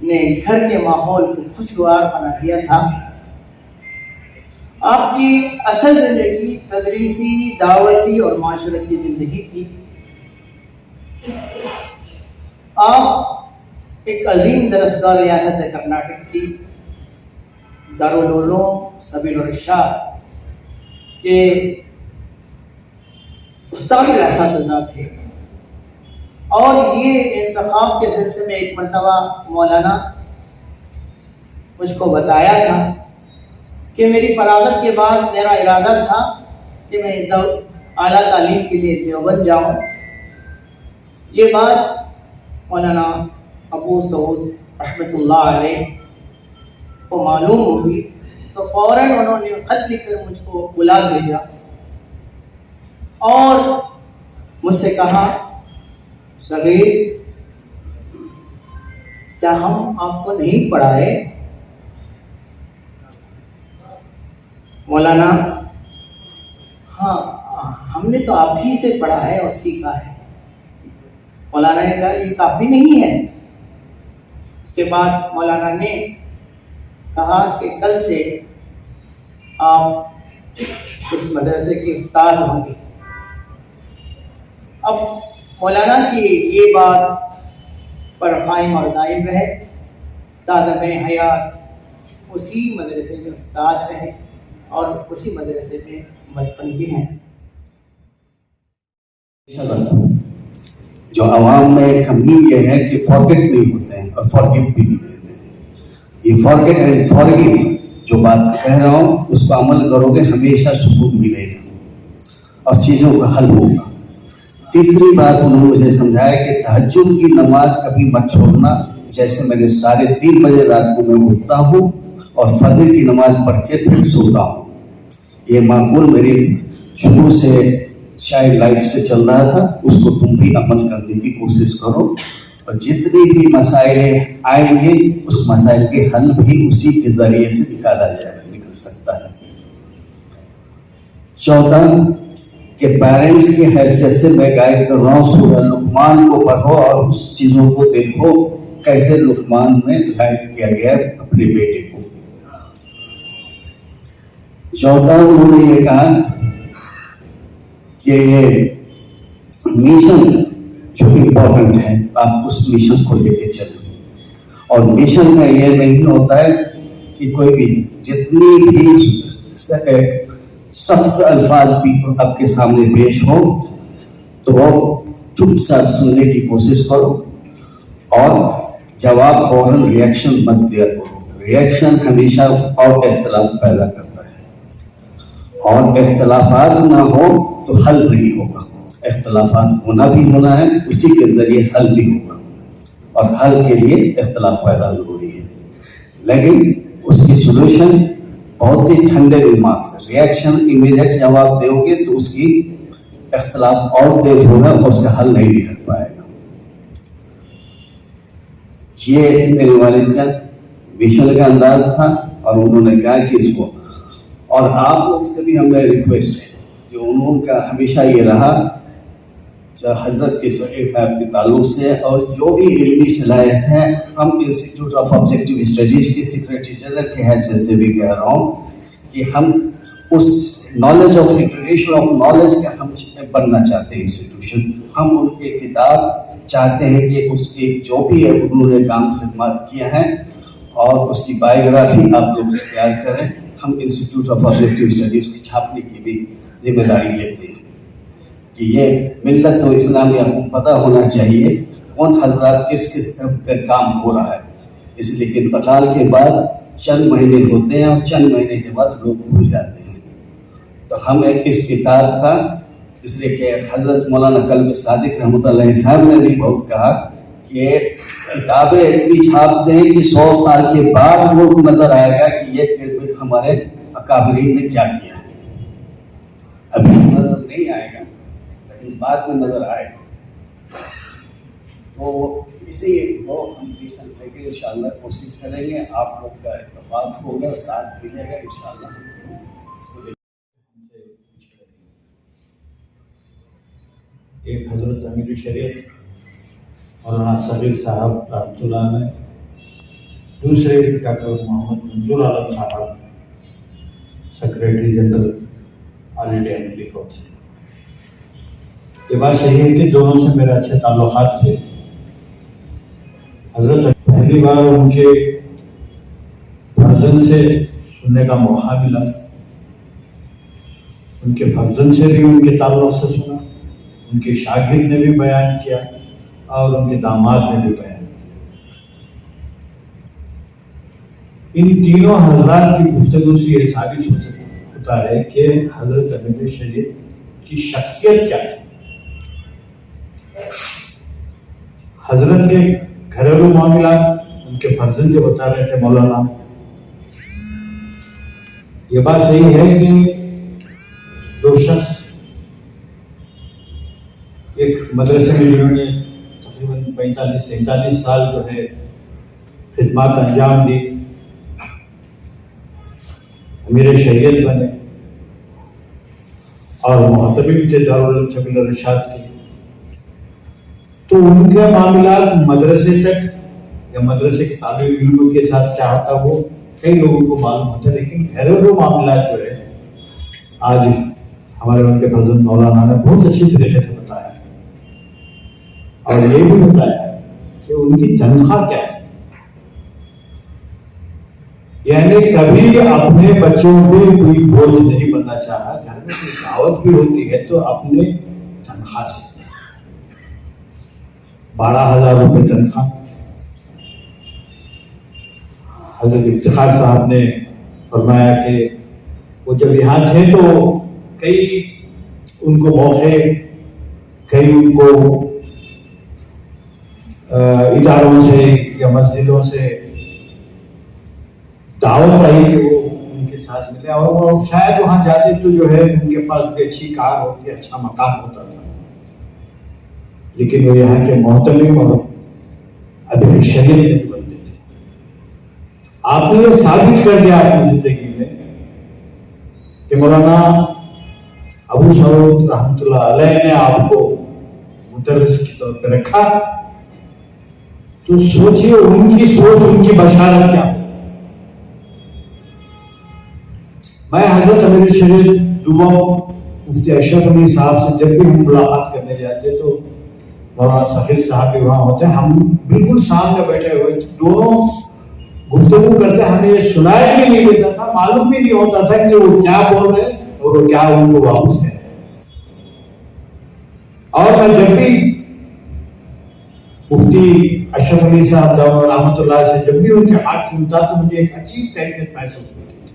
نے گھر کے ماحول کو خوشگوار بنا دیا تھا. آپ کی اصل زندگی تدریسی، دعوتی اور معاشرتی زندگی تھی. آپ ایک عظیم درسگاہ ریاست کرناٹک کی دارالعلوم سبیل الرشاد کے استاد اساتذہ تھے، اور یہ انتخاب کے سلسلے میں ایک مرتبہ مولانا مجھ کو بتایا تھا کہ میری فراغت کے بعد میرا ارادہ تھا کہ میں اعلیٰ تعلیم کے لیے دیوبند جاؤں. یہ بات مولانا ابو سعود رحمۃ اللہ علیہ کو معلوم ہوئی تو فوراً انہوں نے خط لکھ کر مجھ کو بلا بھیجا اور مجھ سے کہا، صغیر کیا ہم آپ کو نہیں پڑھائے؟ مولانا ہاں ہم نے تو آپ ہی سے پڑھا ہے اور سیکھا ہے. مولانا نے کہا یہ کافی نہیں ہے. اس کے بعد مولانا نے کہا کہ کل سے آپ اس مدرسے کے استاد ہوں گے. اب مولانا کی یہ بات پر قائم اور دائم رہے، تادم حیات اسی مدرسے میں استاد رہے اور اسی مدرسے میں مدفن بھی ہیں. جو عوام میں کمی یہ ہے کہ فارگیٹ نہیں ہوتے ہیں اور فارگیو بھی نہیں دیتے ہیں. یہ فارگیٹ اینڈ فارگیو جو بات کہہ رہا ہوں اس کو عمل کرو گے ہمیشہ سکون ملے گا اور چیزوں کا حل ہوگا. تیسری بات انہوں نے مجھے سمجھایا کہ تہجد کی نماز کبھی مت چھوڑنا. جیسے میں نے 3:30 بجے رات کو میں اٹھتا ہوں اور فجر کی نماز پڑھ کے پھر سوتا ہوں. یہ معقول میری شروع سے چائلڈ لائف سے چل رہا تھا، اس کو تم بھی عمل کرنے کی کوشش کرو اور جتنی بھی مسائل آئیں گے اس مسائل کے حل بھی اسی کے ذریعے سے نکل سکتا ہے. چوتھا کہ پیرنٹس کی حیثیت سے میں گائیڈ کر رہا ہوں، سورہ لقمان کو پڑھو اور اس چیزوں کو دیکھو کیسے لقمان میں گائیڈ کیا گیا اپنے بیٹے کو. چوتھا انہوں نے یہ کہا کہ یہ مشن جو امپورٹنٹ ہے آپ اس مشن کو لے کے چلیں. اور مشن میں یہ نہیں ہوتا ہے کہ کوئی بھی جتنی بھی سخت الفاظ بھی آپ کے سامنے پیش ہو تو وہ چپ چاپ سننے کی کوشش کرو اور جواب فوراً ریئیکشن مت دیا کرو. ریئیکشن ہمیشہ اور اختلاف پیدا کرتا ہے اور اختلافات نہ ہو تو حل نہیں ہوگا. اختلافات ہونا بھی ہونا ہے، اسی کے ذریعے حل بھی ہوگا اور حل کے لیے اختلاف پیدا ضروری ہے. لیکن اس کی سولوشن بہت ہی ٹھنڈے دماغ سے، ریئیکشن امیڈیٹ جواب دو گے تو اس کی اختلاف اور تیز ہوگا اور اس کا حل نہیں نکل پائے گا. یہ میرے والد کا مشن کا انداز تھا اور انہوں نے کہا کہ اس کو، اور آپ لوگ سے بھی ہمیں ریکویسٹ ہے جو انہوں کا ہمیشہ یہ رہا حضرت کے تعلق سے اور جو بھی علمی صلاحیت ہے، ہم انسٹیٹیوٹ آف آبجیکٹیو اسٹڈیز کے سیکریٹری جنرل کی حیثیت سے بھی کہہ رہا ہوں کہ ہم اس knowledge of integration of knowledge کا ہم بننا چاہتے ہیں انسٹیٹیوشن. ہم ان کے کتاب چاہتے ہیں کہ اس کے جو بھی ہے انہوں نے کام خدمات کیا ہے اور اس کی بایوگرافی آپ لوگ تیار کریں. ہم انسٹیٹیوٹ آف آبجیکٹیو اسٹڈیز کی چھاپنے کی بھی ذمہ داری لیتے ہیں کہ یہ ملت و اسلامیہ کو پتہ ہونا چاہیے کون حضرات کس پہ کام ہو رہا ہے. اس لیے کہ انتقال کے بعد چند مہینے ہوتے ہیں اور چند مہینے کے بعد لوگ بھول جاتے ہیں. تو ہم اس کتاب کا، اس لیے کہ حضرت مولانا قلب صادق رحمۃ اللہ صاحب نے بھی بہت کہا کہ کتابیں اتنی چھاپ دیں کہ 100 سال کے بعد لوگ نظر آئے گا کہ یہ ہمارے اکابرین نے کیا کیا. ابھی نظر نہیں آئے گا لیکن بعد میں نظر آئے گا. تو اسی کو ہم مشن لے کے انشاءاللہ کوشش کریں گے. آپ لوگ کا اتفاق ہوگا، ساتھ ملے گا انشاءاللہ. ایک حضرت امیر شریعت مولانا صغیر صاحب رحمۃ اللہ نے دوسرے ڈاکٹر محمد منظور عالم صاحب سیکریٹری جنرل آل انڈیا ملی کونسل. یہ بات صحیح ہے کہ دونوں سے میرے اچھے تعلقات تھے. حضرت پہلی بار ان کے فرزند سے سننے کا موقع ملا. ان کے فرزند سے بھی ان کے تعلق سے سنا, ان کے شاگرد نے بھی بیان کیا اور ان کے داماد نے بھی بیان کیا. ان تینوں حضرات کی گفتگو سے یہ ثابت ہوتا ہے کہ حضرت امیر شریعت کی شخصیت کیا ہے. حضرت کے گھریلو معاملات ان کے فرزند جو بتا رہے تھے مولانا, یہ بات صحیح ہے کہ جو شخص ایک مدرسے میں جنہوں نے تقریباً 45-47 سال جو ہے خدمات انجام دی, امیر شریعت بنے اور محتمم تھے دارالعلوم سبیل الرشاد کے, تو ان کے معاملات مدرسے تک یا مدرسے کے طالب علموں کے ساتھ کیا ہوتا وہ کئی لوگوں کو معلوم ہوتا ہے. لیکن گھریلو معاملات جو ہے آج ہمارے ان کے فرزند مولانا نے بہت اچھی طریقے سے بتایا اور یہ بھی بتایا کہ ان کی تنخواہ کیا تھی. یعنی کبھی اپنے بچوں پہ کوئی بوجھ نہیں بننا چاہا. گھر میں کوئی دعوت بھی ہوتی ہے تو اپنے تنخواہ سے 12,000 روپے تنخواہ. حضرت افتخار صاحب نے فرمایا کہ وہ جب یہاں تھے تو کئی ان کو موقع, کئی ان کو اداروں سے یا مسجدوں سے دعوت آئی کہ وہ ان کے ساتھ ملے, اور وہ شاید وہاں جاتے تو جو ہے ان کے پاس کوئی اچھی کار ہوتی, اچھا مکان ہوتا تھا, لیکن وہ یہاں کے محتمم اور امیر شریعت نہیں بنتے تھے. آپ نے یہ ثابت کر دیا اپنی زندگی میں کہ مولانا ابو سعود رحمۃ اللہ علیہ نے آپ کو مدرس کے طور پہ رکھا. تو سوچئے ان کی سوچ, ان کی بشارت کیا. میں حضرت امیر شریعت دوبا مفتی اشرف علی صاحب سے جب بھی ہم ملاقات کرنے جاتے تو مولانا سخیر صاحب بھی وہاں ہوتے, ہم بالکل سامنے بیٹھے ہوئے, دونوں گفتگو کرتے, ہمیں یہ سنائی بھی نہیں دیتا تھا, معلوم بھی نہیں ہوتا تھا کہ وہ کیا بول رہے اور وہ کیا ان کو واپس ہے. اور میں جب بھی مفتی اشرف علی صاحب رحمۃ اللہ سے جب بھی ان کے ہاتھ چومتا تو مجھے ایک عجیب کیفیت محسوس ہوتی تھی.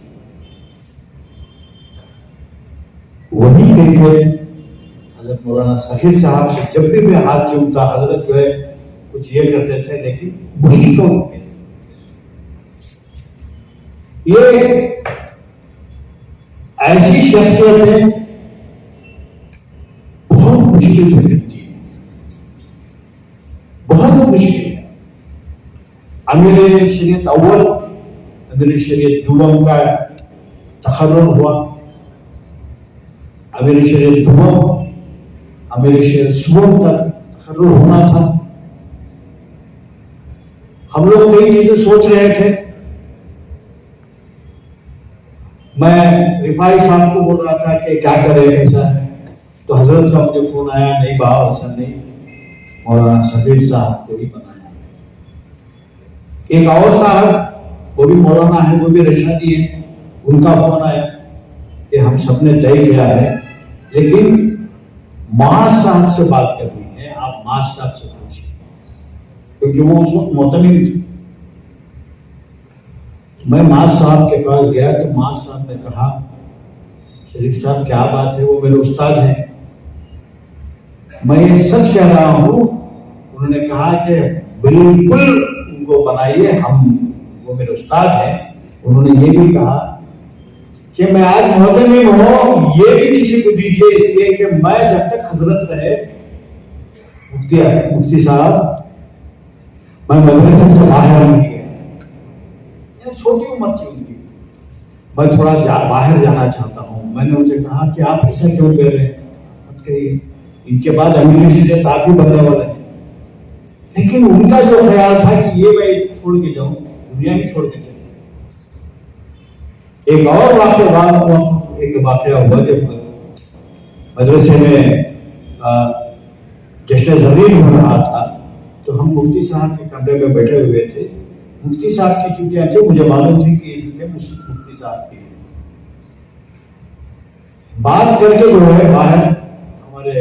وہی کیفیت حضرت مولانا سخیر صاحب سے جب بھی میں ہاتھ چومتا, حضرت جو ہے کچھ یہ کرتے تھے لیکن وہی تو یہ ایسی شخصیت ہے بہت مشکل سے ملتی ہے, بہت مشکل ہے. امیر شریعت اول, امیر شریعت دوم کا تقرر ہوا, امیر شریعت دوم, امیر شریعت سوم کا تقرر ہونا تھا. ہم لوگ کئی چیزیں سوچ رہے تھے. میں رفاعی صاحب کو بول رہا تھا کہ کیا کرے ایسا ہے, تو حضرت کا مجھے فون آیا, نہیں باپ ایسا نہیں, مولانا سبیر صاحب کو ہی بنایا. ایک اور صاحب وہ بھی مولانا ہے, وہ بھی رشادی ہے, ان کا فون آیا کہ ہم سب نے طے کیا ہے لیکن معاذ صاحب سے بات کرنی ہے, آپ معاذ صاحب سے پوچھیں, کیونکہ وہ اس وقت معتمد تھے. میں معاذ صاحب کے پاس گیا تو معاذ صاحب نے کہا, شریف صاحب کیا بات ہے, وہ میرے استاد ہیں, میں یہ سچ کہہ رہا ہوں. انہوں نے کہا کہ بالکل ان کو بنائیے, ہم وہ میرے استاد ہیں. انہوں نے یہ بھی کہا کہ میں آج محتمم ہوں, یہ بھی کسی کو دیجیے, اس لیے کہ میں جب تک حضرت رہے مفتی صاحب میں مدرسے سے باہر نہیں گیا. چھوٹی عمر تھی ان کی, میں تھوڑا باہر جانا چاہتا ہوں. میں نے ان سے کہا کہ آپ ایسا کیوں کہہ رہے ہیں, ان کے بعد امیر شریعت آپ بھی بننے والے ہیں. لیکن ان کا جو خیال تھا کہ یہ میں چھوڑ کے جاؤں دنیا ہی چھوڑ کے چلے گئے۔ ایک اور واقعہ ہوا جب مدرسے میں جشن زرین ہو رہا تھا تو ہم مفتی صاحب کے کمرے میں بیٹھے ہوئے تھے۔ مفتی صاحب کی جوتیاں تھیں، مجھے معلوم تھی کہ یہ جوتیاں مفتی صاحب کی ہیں۔ بات کر کے جو ہے باہر ہمارے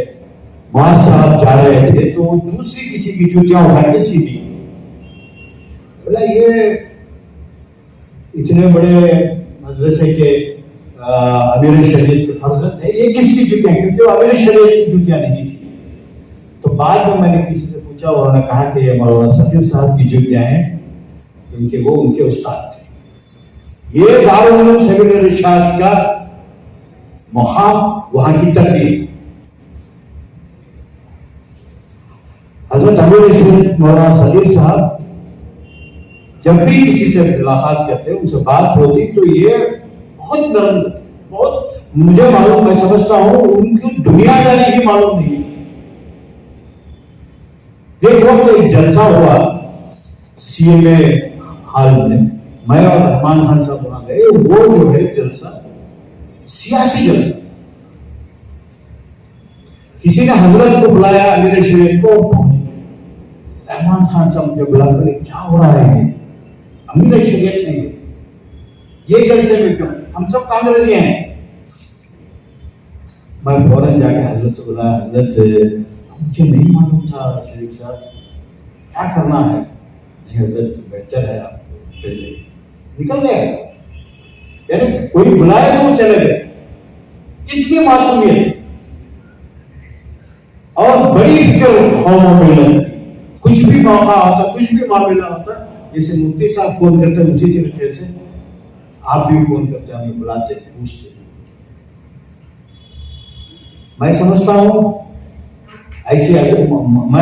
معاذ صاحب جا رہے تھے تو دوسری کسی کی جوتیاں اٹھا کے سیدھی، بولا یہ اتنے بڑے مدرسے کے امیر شریعت کے فرزند ہیں، یہ کس کی جوتیاں؟ کیونکہ وہ امیر شریعت کی جوتیاں نہیں تھی۔ تو بعد میں نے کسی سے پوچھا، انہوں نے کہا کہ یہ مولانا سفیر صاحب کی جوتیاں ہیں کیونکہ وہ ان کے استاد تھے۔ یہ دارالعلوم سبیل الرشاد کا مقام، وہاں کی تربیت۔ حضرت امیر شریعت مولانا سفیر صاحب جب بھی کسی سے ملاقات کرتے، ان سے بات ہوتی تو یہ خود نرم، بہت مجھے معلوم، میں سمجھتا ہوں ان کی دنیا جانی بھی معلوم نہیں تھی۔ ایک وقت ایک جلسہ ہوا سی ایم اے ہال میں، میں اور رحمان خان صاحب وہاں گئے۔ وہ جو ہے جلسہ سیاسی جلسہ، کسی نے حضرت کو بلایا، امیر شریعت کو، پہنچے۔ رحمان خان صاحب مجھے بلا کر کیا ہو رہا ہے، امیر شریعت ہے یہ جلسے میں کیوں؟ ہم سب کانگریسی ہیں۔ میں فوراً جا کے حضرت سے بولا، حضرت مجھے نہیں معلوم تھا شریف صاحب، کیا کرنا ہے؟ نہیں حضرت بہتر ہے آپ پہلے نکل گئے، یعنی کوئی بلائے تو وہ چلے گئے۔ اتنی معصومیت اور بڑی فکر قوم و ملت کی، کچھ بھی موقع ہوتا، کچھ بھی معاملہ ہوتا، جیسے مفتی صاحب فون کرتے ہیں اسی طریقے سے آپ بھی فون کرتے ہیں، ہمیں بلاتے پوچھتے۔ میں سمجھتا ہوں ایسے میں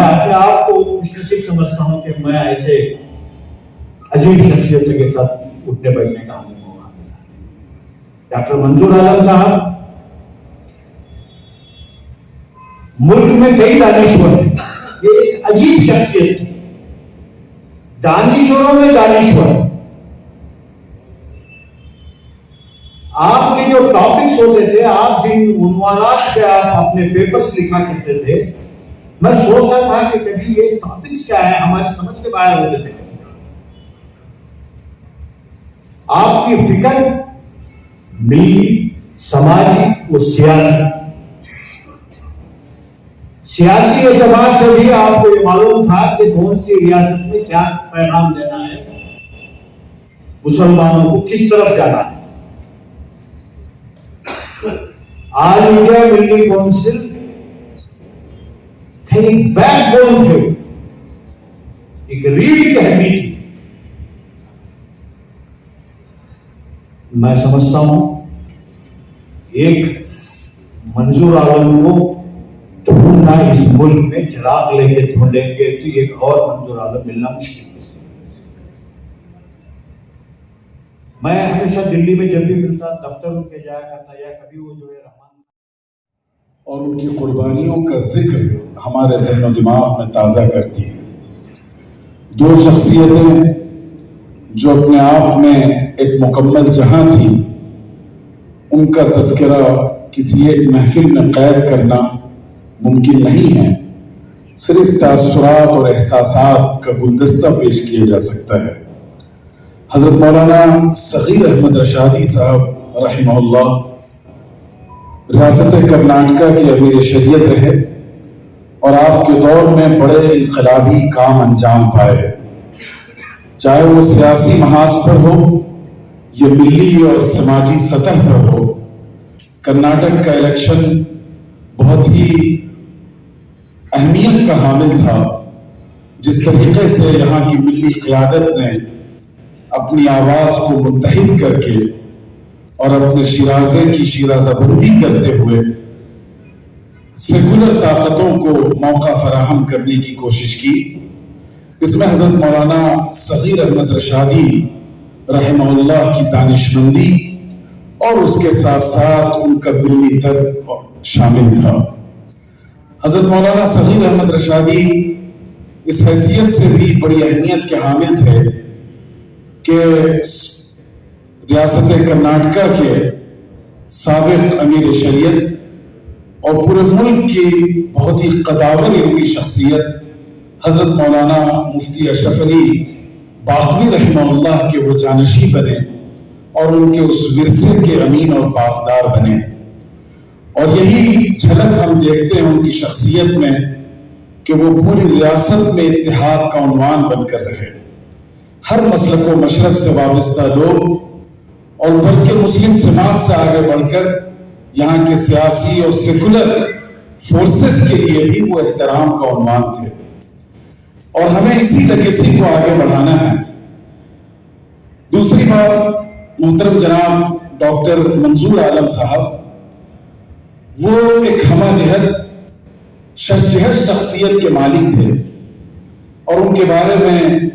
اپنے آپ کو خوش نصیب سمجھتا ہوں کہ میں ایسے عظیم شخصیتوں کے ساتھ اٹھنے بیٹھنے کا ہمیں موقع ملا۔ ڈاکٹر منظور عالم صاحب ملک میں کئی دانشور ہیں، یہ ایک عجیب شخصیت تھی، دانشوروں میں دانشور۔ آپ کے جو ٹاپکس ہوتے تھے، آپ جن عنوانات سے آپ اپنے پیپرز لکھا کرتے تھے، میں سوچتا تھا کہ کبھی یہ ٹاپکس کیا ہے، ہماری سمجھ کے باہر ہوتے تھے۔ آپ کی فکر ملی، سماجی و سیاسی اعتبار سے بھی آپ کو یہ معلوم تھا کہ کون سی ریاست میں کیا پیغام دینا ہے، مسلمانوں کو کس طرف جانا ہے۔ آل انڈیا ملی کونسل ایک بیک بون تھے، ایک ریڑھ کی ہڈی تھی۔ میں سمجھتا ہوں ایک منظور عالم کو ڈھونڈنا اس ملک میں چراغ لے کے ڈھونڈیں گے تو ایک اور منظور عالم ملنا مشکل ہے۔ میں ہمیشہ دلی میں جب بھی ملتا دفتر ان کے جایا کرتا، یا کبھی وہ جو ہے رحمان اور ان کی قربانیوں کا ذکر ہمارے ذہن و دماغ میں تازہ کرتی ہے۔ دو شخصیتیں جو اپنے آپ میں ایک مکمل جہاں تھی، ان کا تذکرہ کسی ایک محفل میں قید کرنا ممکن نہیں ہے، صرف تاثرات اور احساسات کا گلدستہ پیش کیا جا سکتا ہے۔ حضرت مولانا صغیر احمد رشادی صاحب رحمہ اللہ ریاست کرناٹکا کے امیر شریعت رہے اور آپ کے دور میں بڑے انقلابی کام انجام پائے، چاہے وہ سیاسی محاذ پر ہو یا ملی اور سماجی سطح پر ہو۔ کرناٹک کا الیکشن بہت ہی اہمیت کا حامل تھا، جس طریقے سے یہاں کی ملی قیادت نے اپنی آواز کو متحد کر کے اور اپنے شیرازے کی شیرازہ بندی کرتے ہوئے سیکولر طاقتوں کو موقع فراہم کرنے کی کوشش کی۔ اس میں حضرت مولانا صغیر احمد رشادی رحمہ اللہ کی دانشمندی اور اس کے ساتھ ساتھ ان کا ملی ترک شامل تھا۔ حضرت مولانا صغیر احمد رشادی اس حیثیت سے بھی بڑی اہمیت کے حامل تھے کہ کہ ریاست کرناٹکا کے سابق امیر شریعت اور پورے ملک کی بہت ہی قداور علمی شخصیت حضرت مولانا مفتی اشرف علی باقوی رحمہ اللہ کے وہ جانشین بنے اور ان کے اس ورثے کے امین اور پاسدار بنے. اور یہی جھلک ہم دیکھتے ہیں ان کی شخصیت میں کہ وہ پوری ریاست میں اتحاد کا عنوان بن کر رہے. ہر مسلک و مشرب سے وابستہ لوگ اور بلکہ مسلم سماج سے آگے بڑھ کر یہاں کے سیاسی اور سیکولر فورسز کے لیے بھی وہ احترام کا عنوان تھے. اور ہمیں اسی لیگیسی کو آگے بڑھانا ہے. دوسری بات، محترم جناب ڈاکٹر منظور عالم صاحب وہ ایک ہمہ جہت شجہر شخصیت کے مالک تھے اور ان کے بارے میں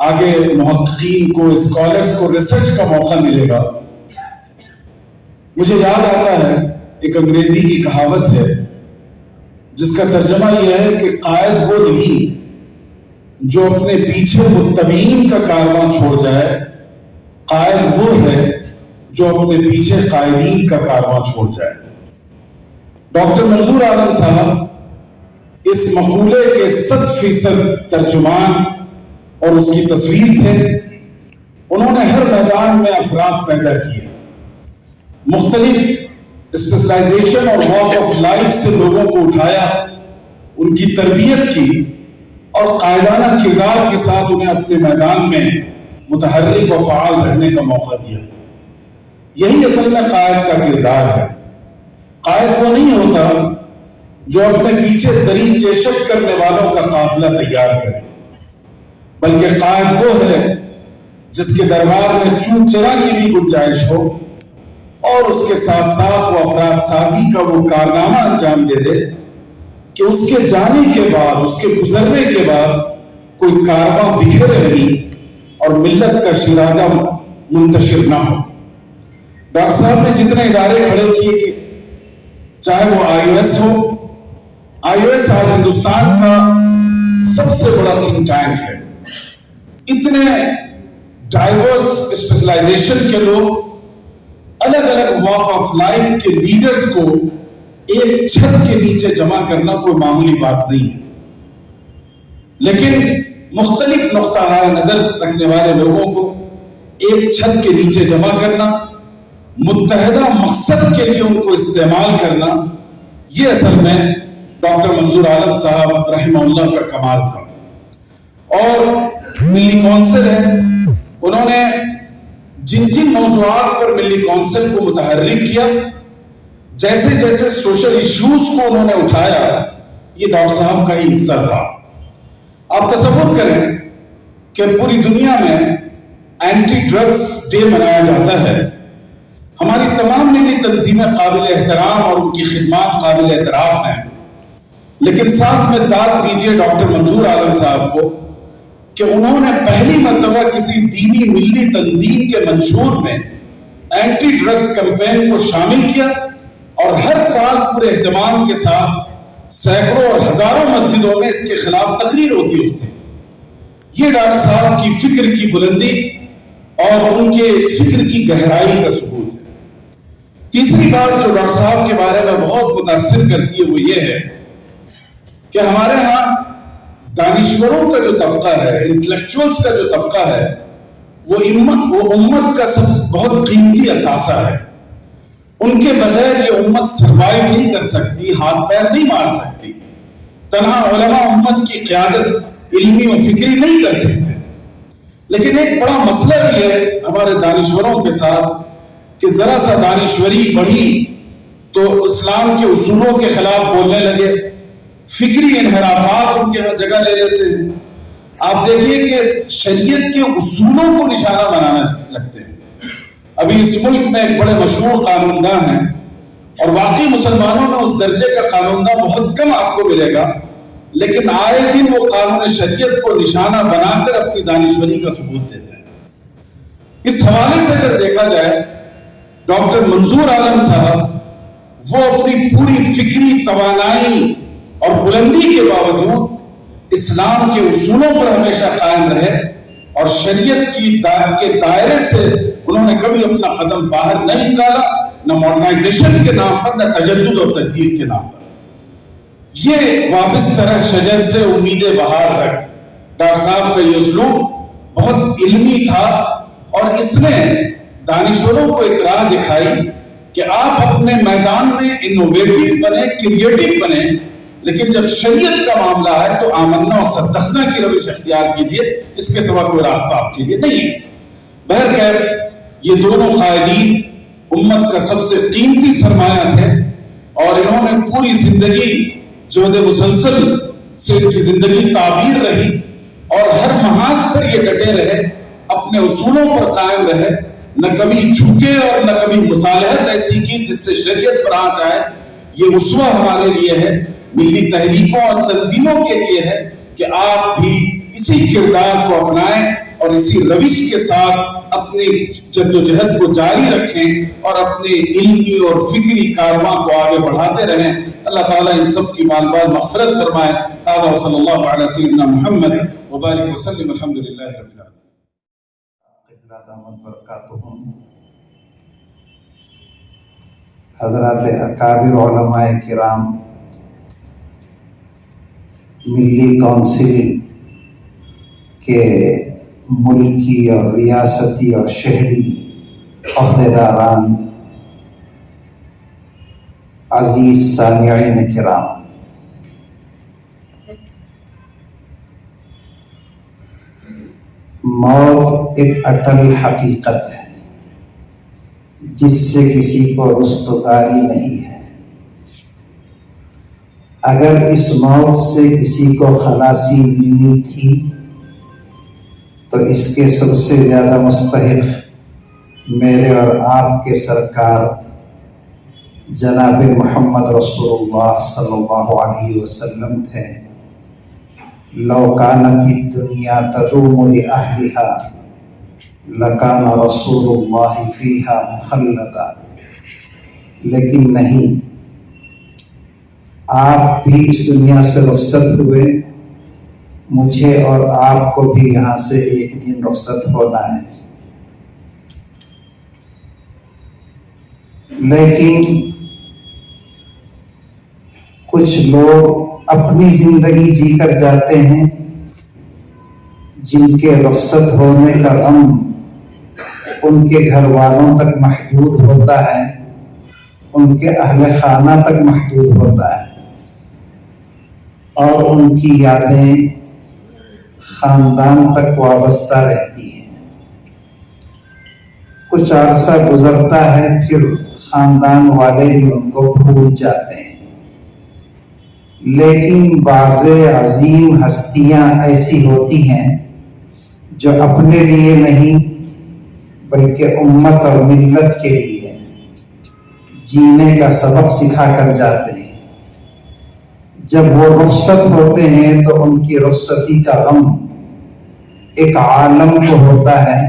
آگے محققین کو، اسکالرز کو ریسرچ کا موقع ملے گا. مجھے یاد آتا ہے ایک انگریزی کی کہاوت ہے جس کا ترجمہ یہ ہے کہ قائد وہ نہیں جو اپنے پیچھے متبعین کا کارواں چھوڑ جائے، قائد وہ ہے جو اپنے پیچھے قائدین کا کارواں چھوڑ جائے. ڈاکٹر منظور عالم صاحب اس مقولے کے 100% ترجمان اور اس کی تصویر تھے. انہوں نے ہر میدان میں افراد پیدا کیے، مختلف اسپیشلائزیشن اور واک آف لائف سے لوگوں کو اٹھایا، ان کی تربیت کی اور قائدانہ کردار کے ساتھ انہیں اپنے میدان میں متحرک و فعال رہنے کا موقع دیا. یہی اصل میں قائد کا کردار ہے. قائد وہ نہیں ہوتا جو اپنے پیچھے دری چیشت کرنے والوں کا قافلہ تیار کرے، بلکہ قائد وہ ہے جس کے دربار میں چون چرا کی بھی گنجائش ہو اور اس کے ساتھ ساتھ وہ افراد سازی کا وہ کارنامہ انجام دے دے کہ اس کے جانے کے بعد، اس کے گزرنے کے بعد کوئی کارواں بکھرے نہیں اور ملت کا شیرازہ منتشر نہ ہو. ڈاکٹر صاحب نے جتنے ادارے کھڑے کیے کہ چاہے وہ آئی او ایس ہو، آئی او ایس آج ہندوستان کا سب سے بڑا تھنک ٹینک ہے. اتنے ڈائیورس اسپیشلائزیشن کے لوگ، الگ الگ واک آف لائف کے لیڈرز کو ایک چھت کے نیچے جمع کرنا کوئی معمولی بات نہیں ہے. لیکن مختلف نقطہ نظر رکھنے والے لوگوں کو ایک چھت کے نیچے جمع کرنا، متحدہ مقصد کے لیے ان کو استعمال کرنا، یہ اصل میں ڈاکٹر منظور عالم صاحب رحمہ اللہ کا کمال تھا. اور ملی کونسل ہے، انہوں نے جن موضوعات پر ملی کونسل کو متحرک کیا، جیسے جیسے سوشل ایشوز کو انہوں نے اٹھایا، یہ ڈاکٹر صاحب کا ہی حصہ تھا. آپ تصور کریں کہ پوری دنیا میں اینٹی ڈرگز ڈے منایا جاتا ہے. ہماری تمام ملی تنظیمیں قابل احترام اور ان کی خدمات قابل اعتراف ہیں، لیکن ساتھ میں داد دیجئے ڈاکٹر منظور عالم صاحب کو کہ انہوں نے پہلی مرتبہ کسی دینی ملی تنظیم کے منشور میں اینٹی ڈرگز کیمپین کو شامل کیا اور ہر سال پورے اہتمام کے ساتھ سینکڑوں اور ہزاروں مسجدوں میں اس کے خلاف تقریر ہوتی ہوتی. یہ ڈاکٹر صاحب کی فکر کی بلندی اور ان کے فکر کی گہرائی کا ثبوت ہے. تیسری بات جو ڈاکٹر صاحب کے بارے میں بہت متاثر کرتی ہے وہ یہ ہے کہ ہمارے ہاں دانشوروں کا جو طبقہ ہے، انٹلیکچوئلز کا جو طبقہ ہے، وہ امت کا بہت قیمتی اثاثہ ہے. ان کے بغیر یہ امت سروائیو نہیں کر سکتی، ہاتھ پیر نہیں مار سکتی. تنہا علماء امت کی قیادت علمی و فکری نہیں کر سکتے. لیکن ایک بڑا مسئلہ بھی ہے ہمارے دانشوروں کے ساتھ کہ ذرا سا دانشوری بڑھی تو اسلام کے اصولوں کے خلاف بولنے لگے، فکری انحرافات ان کے ہاں جگہ لے لیتے ہیں. آپ دیکھیے کہ شریعت کے اصولوں کو نشانہ بنانا لگتے ہیں. ابھی اس ملک میں ایک بڑے مشہور قانون داں ہیں اور واقعی مسلمانوں میں اس درجے کا قانون داں بہت کم آپ کو ملے گا، لیکن آئے دن وہ قانون شریعت کو نشانہ بنا کر اپنی دانشوری کا ثبوت دیتے ہیں. اس حوالے سے اگر دیکھا جائے ڈاکٹر منظور عالم صاحب وہ اپنی پوری فکری توانائی اور بلندی کے باوجود اسلام کے اصولوں پر ہمیشہ قائم رہے اور شریعت کے دائرے سے انہوں نے کبھی اپنا قدم باہر نہیں نکالا، نہ ماڈرنائزیشن کے نام پر، نہ تجدد اور تجدید کے نام پر۔ یہ وابستہ رہ شجر سے امید بہار رکھ، ڈاکٹر صاحب کا یہ اسلوب بہت علمی تھا، اور اس نے دانشوروں کو ایک راہ دکھائی کہ آپ اپنے میدان میں انوویٹو بنے، کریٹو بنے، لیکن جب شریعت کا معاملہ ہے تو آمنا و صدقنا کی روش اختیار کیجئے، اس کے سوا کوئی راستہ آپ کے لیے نہیں ہے۔ بہرکیف یہ دونوں قائدین امت کا سب سے قیمتی سرمایہ تھے، اور انہوں نے پوری زندگی جہد مسلسل سے ان کی زندگی تعبیر رہی، اور ہر محاذ پر یہ ڈٹے رہے، اپنے اصولوں پر قائم رہے، نہ کبھی جھکے اور نہ کبھی مصالحت ایسی کی جس سے شریعت پر آنچ آئے۔ یہ اسوہ ہمارے لیے ہے، ملی تحریکوں اور تنظیموں کے لیے ہے کہ آپ بھی اسی کردار کو اپنائیں اور اسی روش کے ساتھ اپنی جدوجہد کو جاری رکھیں اور اپنے علمی اور فکری کارواں کو آگے بڑھاتے رہیں۔ اللہ تعالیٰ ان سب کی بال بال مغفرت فرمائے۔ هذا وصلی اللہ علی سیدنا محمد وبارک وسلم، الحمدللہ رب العالمین۔ قبلہ دامت برکاتہم، حضرات اکابر علماء کرام، ملی کونسل کے ملکی اور ریاستی اور شہری عہدیداران، عزیز سامعین کرام، موت ایک اٹل حقیقت ہے جس سے کسی کو رستگاری نہیں ہے۔ اگر اس موت سے کسی کو خلاصی ملنی تھی تو اس کے سب سے زیادہ مستحق میرے اور آپ کے سرکار جناب محمد رسول اللہ صلی اللہ علیہ وسلم تھے۔ لو کانت الدنیا تدوم لأہلها لکان رسول اللہ فیہا مخلدا، لیکن نہیں، آپ بھی اس دنیا سے رخصت ہوئے، مجھے اور آپ کو بھی یہاں سے ایک دن رخصت ہونا ہے۔ لیکن کچھ لوگ اپنی زندگی جی کر جاتے ہیں جن کے رخصت ہونے کا غم ان کے گھر والوں تک محدود ہوتا ہے، ان کے اہل خانہ تک محدود ہوتا ہے، اور ان کی یادیں خاندان تک وابستہ رہتی ہیں۔ کچھ عرصہ گزرتا ہے، پھر خاندان والے بھی ان کو بھول جاتے ہیں۔ لیکن بعض عظیم ہستیاں ایسی ہوتی ہیں جو اپنے لیے نہیں بلکہ امت اور ملت کے لیے جینے کا سبق سکھا کر جاتے ہیں۔ جب وہ رخصت ہوتے ہیں تو ان کی رخصتی کا غم ایک عالم کو ہوتا ہے،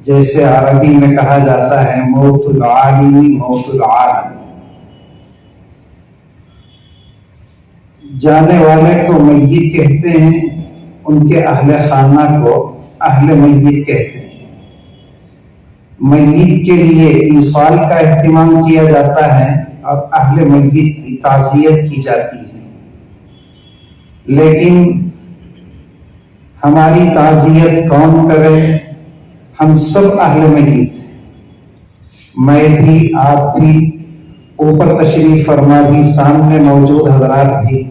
جیسے عربی میں کہا جاتا ہے موت العالم موت العالم۔ جانے والے کو میت کہتے ہیں، ان کے اہل خانہ کو اہل میت کہتے ہیں۔ میت کے لیے ایصال کا اہتمام کیا جاتا ہے اور اہل میت کی تعزیت کی جاتی ہے، لیکن ہماری تعزیت کون کرے؟ ہم سب اہل میت ہیں، میں بھی، آپ بھی، اوپر تشریف فرما بھی، سامنے موجود حضرات بھی،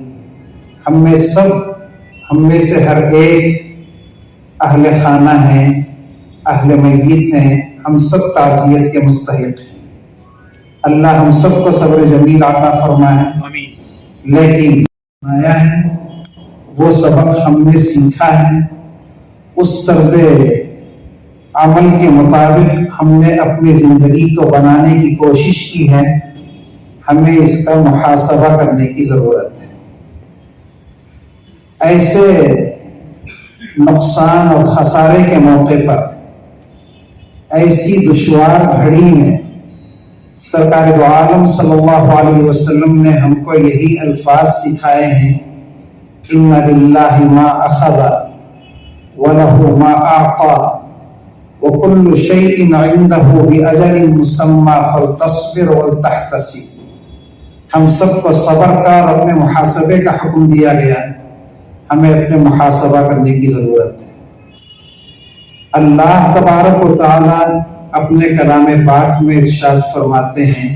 ہم میں سے ہر ایک اہل خانہ ہیں، اہل میت ہیں، ہم سب تعزیت کے مستحق ہیں۔ اللہ ہم سب کو صبر جمیل عطا فرمائے۔ لیکن آیا ہے وہ سبق ہم نے سیکھا ہے، اس طرز عمل کے مطابق ہم نے اپنی زندگی کو بنانے کی کوشش کی ہے، ہمیں اس کا محاسبہ کرنے کی ضرورت ہے۔ ایسے نقصان اور خسارے کے موقع پر، ایسی دشوار گھڑی میں سرکار دو عالم صلی اللہ علیہ وسلم نے ہم کو یہی الفاظ سکھائے ہیں، ان للہ ما اخذ وَلَهُ مَا أَعْطَى وَكُلُّ شَيْءٍ عِنْدَهُ بِأَجَلٍ مُّسَمًّى فَلْتَصْبِرْ وَلْتَحْتَسِبْ۔ ہم سب کو صبر کا اور اپنے محاسبے کا حکم دیا گیا، ہمیں اپنے محاسبہ کرنے کی ضرورت ہے۔ اللہ تبارک و تعالی اپنے کلام پاک میں ارشاد فرماتے ہیں،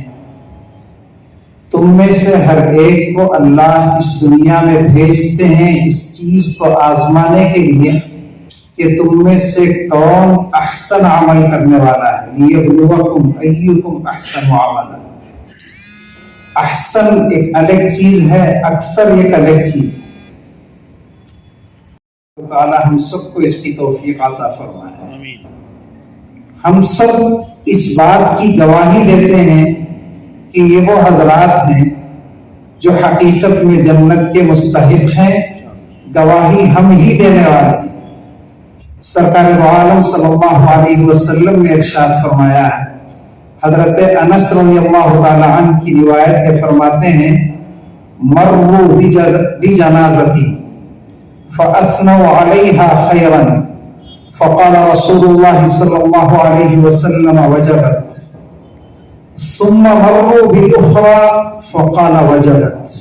تم میں سے ہر ایک کو اللہ اس دنیا میں بھیجتے ہیں اس چیز کو آزمانے کے لیے کہ تم میں سے کون احسن عمل کرنے والا ہے، لیبلوکم ایکم احسن عملا۔ احسن ایک الگ چیز ہے، اکثر ایک الگ چیز ہے۔ تعالی ہم سب کو اس کی توفیق عطا فرمائے۔ ہم سب اس بات کی گواہی دیتے ہیں کہ یہ وہ حضرات ہیں جو حقیقت میں جنت کے مستحق ہیں، گواہی ہم ہی دینے والے ہیں۔ سرکار دو عالم صلی اللہ علیہ وسلم نے ارشاد فرمایا ہے، حضرت انس رضی اللہ تعالی عنہ کی روایت ہے، فرماتے ہیں مروا بجنازتی فاثنوا علیها خیرا فقال رسول اللہ صلی اللہ علیہ وسلم وجبت، ثم مروا بأخرى فقال وجبت،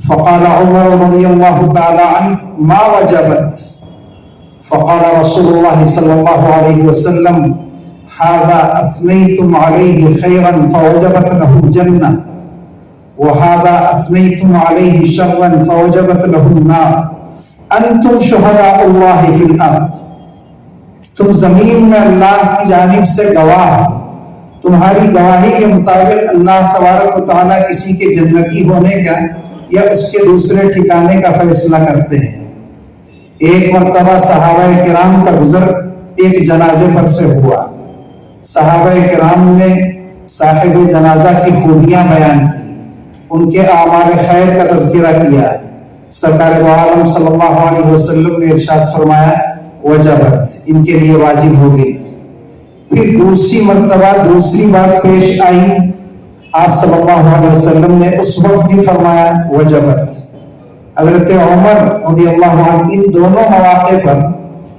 فقال عمر رضی اللہ تعالی عنہ ما وجبت، فقال رسول اللہ صلی اللہ علیہ وسلم هذا أثنيتم عليه خيرا فوجبت له الجنة وهذا أثنيتم عليه شرا فوجبت له النار أنتم شهداء الله في الأرض۔ تم زمین میں اللہ کی جانب سے گواہ، تمہاری گواہی کے مطابق اللہ تبارک و تعالیٰ کسی کے جنتی ہونے کا یا اس کے دوسرے ٹھکانے کا فیصلہ کرتے ہیں۔ ایک مرتبہ صحابہ کرام کا گزر ایک جنازے پر سے ہوا، صحابہ کرام نے صاحب جنازہ کی خوبیاں بیان کی، ان کے اعمال خیر کا تذکرہ کیا۔ سرکار دو عالم صلی اللہ علیہ وسلم نے ارشاد فرمایا وجبت، ان کے لیے واجب ہو گئی۔ پھر دوسری مرتبہ دوسری بات پیش آئی، آپ صلی اللہ علیہ وسلم نے اس وقت بھی فرمایا وجبت۔ حضرت عمر رضی اللہ عنہ ان دونوں مواقع پر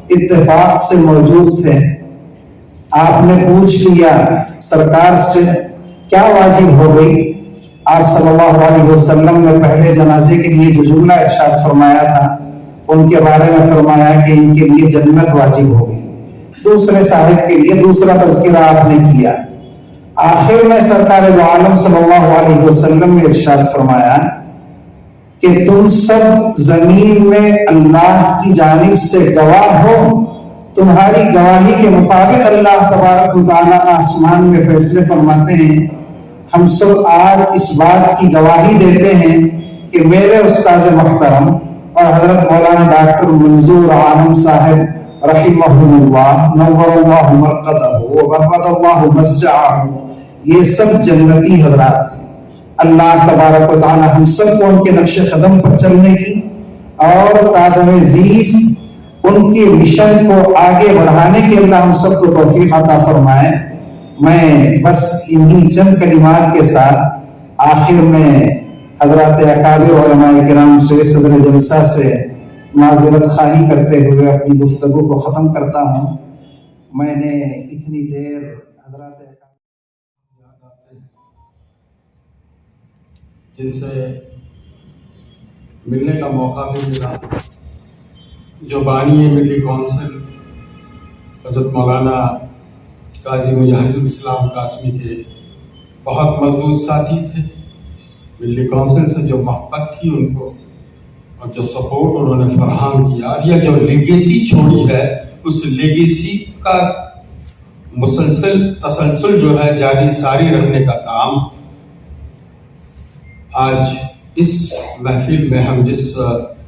اتفاق سے موجود تھے۔ آپ نے پوچھ لیا سرکار سے کیا واجب ہو گئی؟ آپ صلی اللہ علیہ وسلم نے پہلے جنازے کے لیے جو جملہ ارشاد فرمایا تھا ان کے بارے میں فرمایا کہ ان کے لیے جنت واجب ہو گئی، دوسرے صاحب کے لیے دوسرا تذکرہ آپ نے کیا۔ آخر میں سرکار دو عالم صلی اللہ علیہ وسلم نے ارشاد فرمایا کہ تم سب زمین میں اللہ کی جانب سے گواہ ہو، تمہاری گواہی کے مطابق اللہ تبارک و تعالیٰ آسمان میں فیصلے فرماتے ہیں۔ ہم سب آج اس بات کی گواہی دیتے ہیں کہ میرے استاذ محترم اور حضرت مولانا ڈاکٹر منظور عالم صاحب رحمہ اللہ نور اللہ مرقدہ وبرد اللہ مسجعہ، یہ سب جنتی حضرات ہیں۔ اللہ تبارک و تعالی ہم سب کو ان کے نقش قدم پر چلنے کی اور تادم زیست ان کے مشن کو آگے بڑھانے کے اللہ ہم سب کو توفیق عطا فرمائے۔ میں بس انہی چند کلمات کے ساتھ آخر میں حضرات اکابر علماء کرام سے صدر جلسہ سے معذرت خواہی کرتے ہوئے اپنی گفتگو کو ختم کرتا ہوں۔ میں نے اتنی دیر حضرات جن سے ملنے کا موقع بھی ملا، جو بانی ملی کونسل حضرت مولانا قاضی مجاہد الاسلام قاسمی کے بہت مضبوط ساتھی تھے۔ ملی کونسل سے جو محبت تھی ان کو اور جو سپورٹ انہوں نے فراہم کیا، اور یہ جو لیگیسی چھوڑی ہے اس لیگیسی کا مسلسل تسلسل جو ہے جاری ساری رکھنے کا کام آج اس محفل میں ہم جس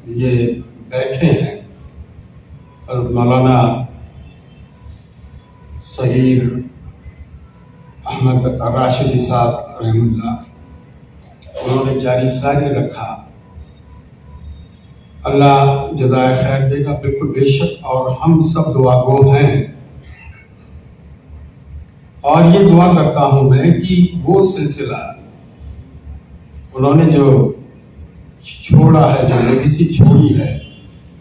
لیے بیٹھے ہیں، حضرت مولانا صغیر احمد راشدی صاحب رحم اللہ، انہوں نے جاری ساری رکھا۔ اللہ جزائے خیر دے گا بالکل بے شک، اور ہم سب دعا گو ہیں، اور یہ دعا کرتا ہوں میں کہ وہ سلسلہ انہوں نے جو چھوڑا ہے، جو لیگیسی چھوڑی ہے،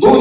2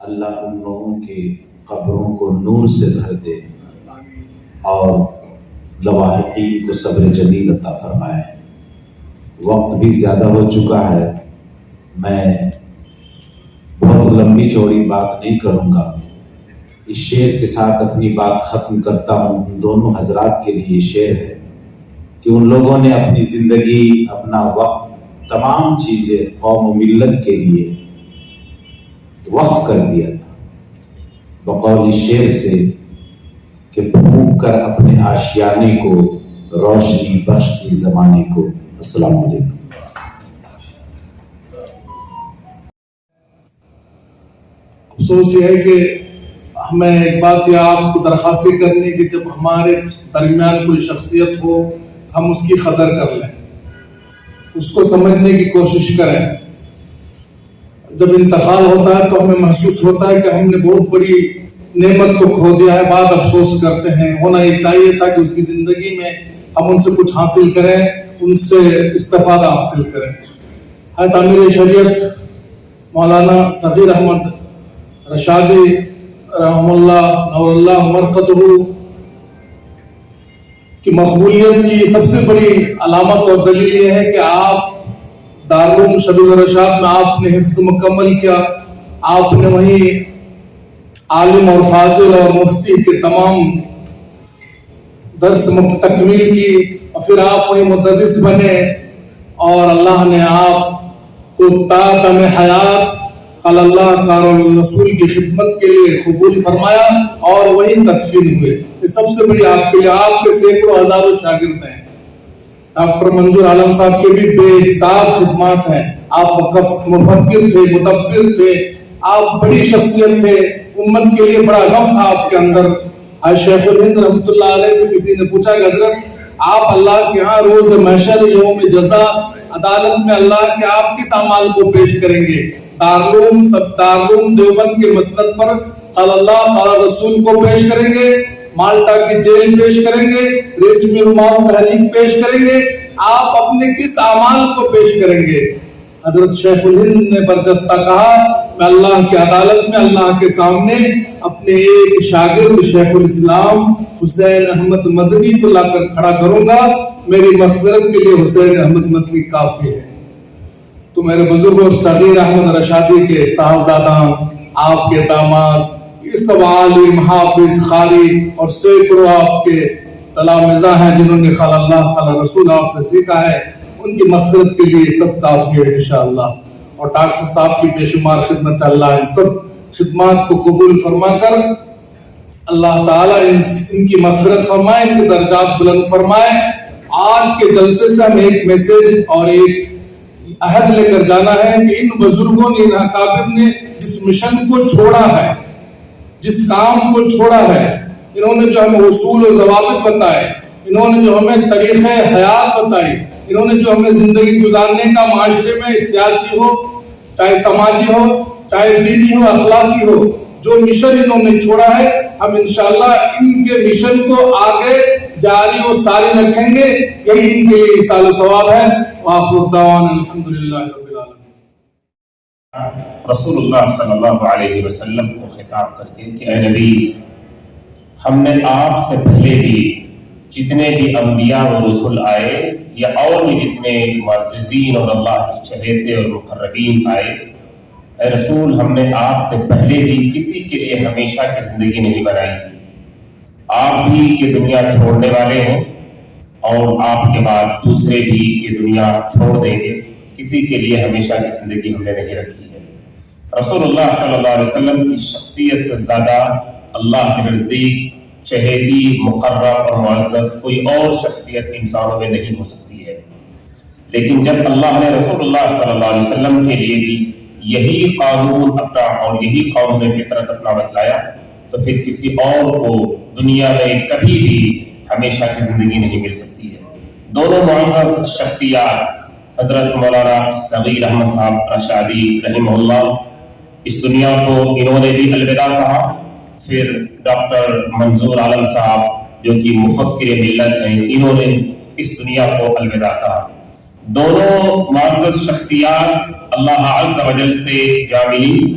اللہ ان لوگوں کے قبروں کو نور سے بھر دے اور لواحقین کو صبر جمیل عطا فرمائے۔ وقت بھی زیادہ ہو چکا ہے، میں بہت لمبی چوڑی بات نہیں کروں گا، اس شعر کے ساتھ اپنی بات ختم کرتا ہوں۔ ان دونوں حضرات کے لیے یہ شعر ہے کہ ان لوگوں نے اپنی زندگی، اپنا وقت، تمام چیزیں قوم و ملت کے لیے وقف کر دیا تھا، بقول اس شعر سے کہ پھونک کر اپنے آشیانے کو روشنی بخش دی زمانے کو۔ السلام علیکم۔ افسوس یہ ہے کہ ہمیں ایک بات یہ آپ کو درخواست کرنی کہ جب ہمارے درمیان کوئی شخصیت ہو ہم اس کی قدر کر لیں، اس کو سمجھنے کی کوشش کریں۔ جب انتقال ہوتا ہے تو ہمیں محسوس ہوتا ہے کہ ہم نے بہت بڑی نعمت کو کھو دیا ہے، بعد افسوس کرتے ہیں۔ ہونا یہ چاہیے تھا کہ اس کی زندگی میں ہم ان سے کچھ حاصل کریں، ان سے استفادہ حاصل کریں۔ حضرت امیر شریعت مولانا صغیر احمد رشادی رحم اللہ نور اللہ مرقدہ کی مقبولیت کی سب سے بڑی علامت اور دلیل یہ ہے کہ آپ دارالعلوم شبیل الرشاد میں آپ نے حفظ مکمل کیا، آپ نے وہیں عالم اور فاضل اور مفتی کے تمام درس تکمیل کی، اور پھر آپ وہیں مدرس بنے اور اللہ نے آپ کو تا دم حیات قال اللہ قال رسول کی خدمت کے لیے قبول فرمایا اور وہی تدفین ہوئے۔ یہ سب سے بڑی آپ کے لیے، آپ کے سینکڑوں ہزاروں شاگرد ہیں۔ ڈاکٹر منظور عالم صاحب کے بھی بے حساب خدمات ہیں، آپ مفکر تھے، مدبر تھے، آپ بڑی شخصیت تھے، امت کے لیے بڑا غم تھا آپ کے اندر۔ شیخ الہند رحمۃ اللہ علیہ سے کسی نے پوچھا کہ حضرت آپ اللہ کے ہاں روز محشر یوم جزا عدالت میں اللہ کے آپ کس اعمال کو پیش کریں گے؟ دارالعلوم دیوبند کے مسند پر قال اللہ قال رسول کو پیش کریں گے، مالٹا کی جیل پیش کریں گے، ریشمی رومال تحریک پیش کریں گے، آپ اپنے کس اعمال کو پیش کریں گے؟ حضرت شیخ الہند نے برجستہ کہا میں اللہ کی عدالت میں اللہ کے سامنے اپنے ایک شاگرد شیخ الاسلام حسین احمد مدنی کو لا کر کھڑا کروں گا، میری مغفرت کے لیے حسین احمد مدنی کافی ہے۔ تو میرے بزرگوں صغیر احمد رشادی کے صاحبزادہ، آپ کے داماد، یہ سب عالم حافظ قاری اور سینکڑوں آپ کے تلامذہ ہیں جنہوں نے قال اللہ قال رسول آپ سے سیکھا ہے، ان کی مغفرت کے لیے سب کافی ہے انشاءاللہ۔ اور ڈاکٹر صاحب کی بے شمار خدمت، اللہ ان سب خدمات کو قبول فرما کر اللہ تعالیٰ ان کی مغفرت فرمائے، ان کے درجات بلند فرمائے۔ آج کے جلسے سے ہم ایک میسیج اور ایک عہد لے کر جانا ہے کہ ان بزرگوں نے، ان اکابر نے جس مشن کو چھوڑا ہے، جس کام کو چھوڑا ہے، انہوں نے جو ہمیں اصول و ضوابط بتائے، انہوں نے جو ہمیں طریقہ حیات بتائی، انہوں نے جو ہمیں زندگی گزارنے کا معاشرے میں سیاسی ہو چاہے سماجی ہو چاہے دینی ہو اخلاقی ہو، جو مشن انہوں نے چھوڑا ہے، ہم انشاءاللہ ان کے مشن کو آگے جاری و ساری رکھیں گے، یہی ان کے لیے ایصال ثواب ہے۔ وآخر الدعوان الحمدللہ رب العالمین۔ رسول اللہ صلی اللہ علیہ وسلم کو خطاب کر کے کہ اے نبی، ہم نے آپ سے پہلے بھی جتنے بھی انبیاء و رسول آئے یا اور بھی جتنے معززین اور اللہ کے چہیتے اور مقربین آئے، اے رسول ہم نے آپ سے پہلے بھی کسی کے لیے ہمیشہ کی زندگی نہیں بنائی، آپ بھی یہ دنیا چھوڑنے والے ہیں اور آپ کے بعد دوسرے بھی یہ دنیا چھوڑ دیں گے، کسی کے لیے ہمیشہ کی زندگی ہم نے نہیں رکھی ہے۔ رسول اللہ صلی اللہ علیہ وسلم کی شخصیت سے زیادہ اللہ کے نزدیک چہیتی، مقرب اور معزز کوئی اور شخصیت انسانوں میں نہیں ہو سکتی ہے، لیکن جب اللہ نے رسول اللہ صلی اللہ علیہ وسلم کے لیے بھی یہی قانون اپنا اور یہی قانون فطرت اپنا بتلایا تو پھر کسی اور کو دنیا میں کبھی بھی ہمیشہ کی زندگی نہیں مل سکتی ہے۔ دونوں معزز شخصیات حضرت مولانا صغیر احمد صاحب رشادی رحمہ اللہ، اس دنیا کو انہوں نے بھی الوداع کہا، پھر ڈاکٹر منظور عالم صاحب جو کہ مفکر ملت ہیں، انہوں نے اس دنیا کو الوداع کہا۔ دونوں معزز شخصیات اللہ عز و جل سے جا ملی،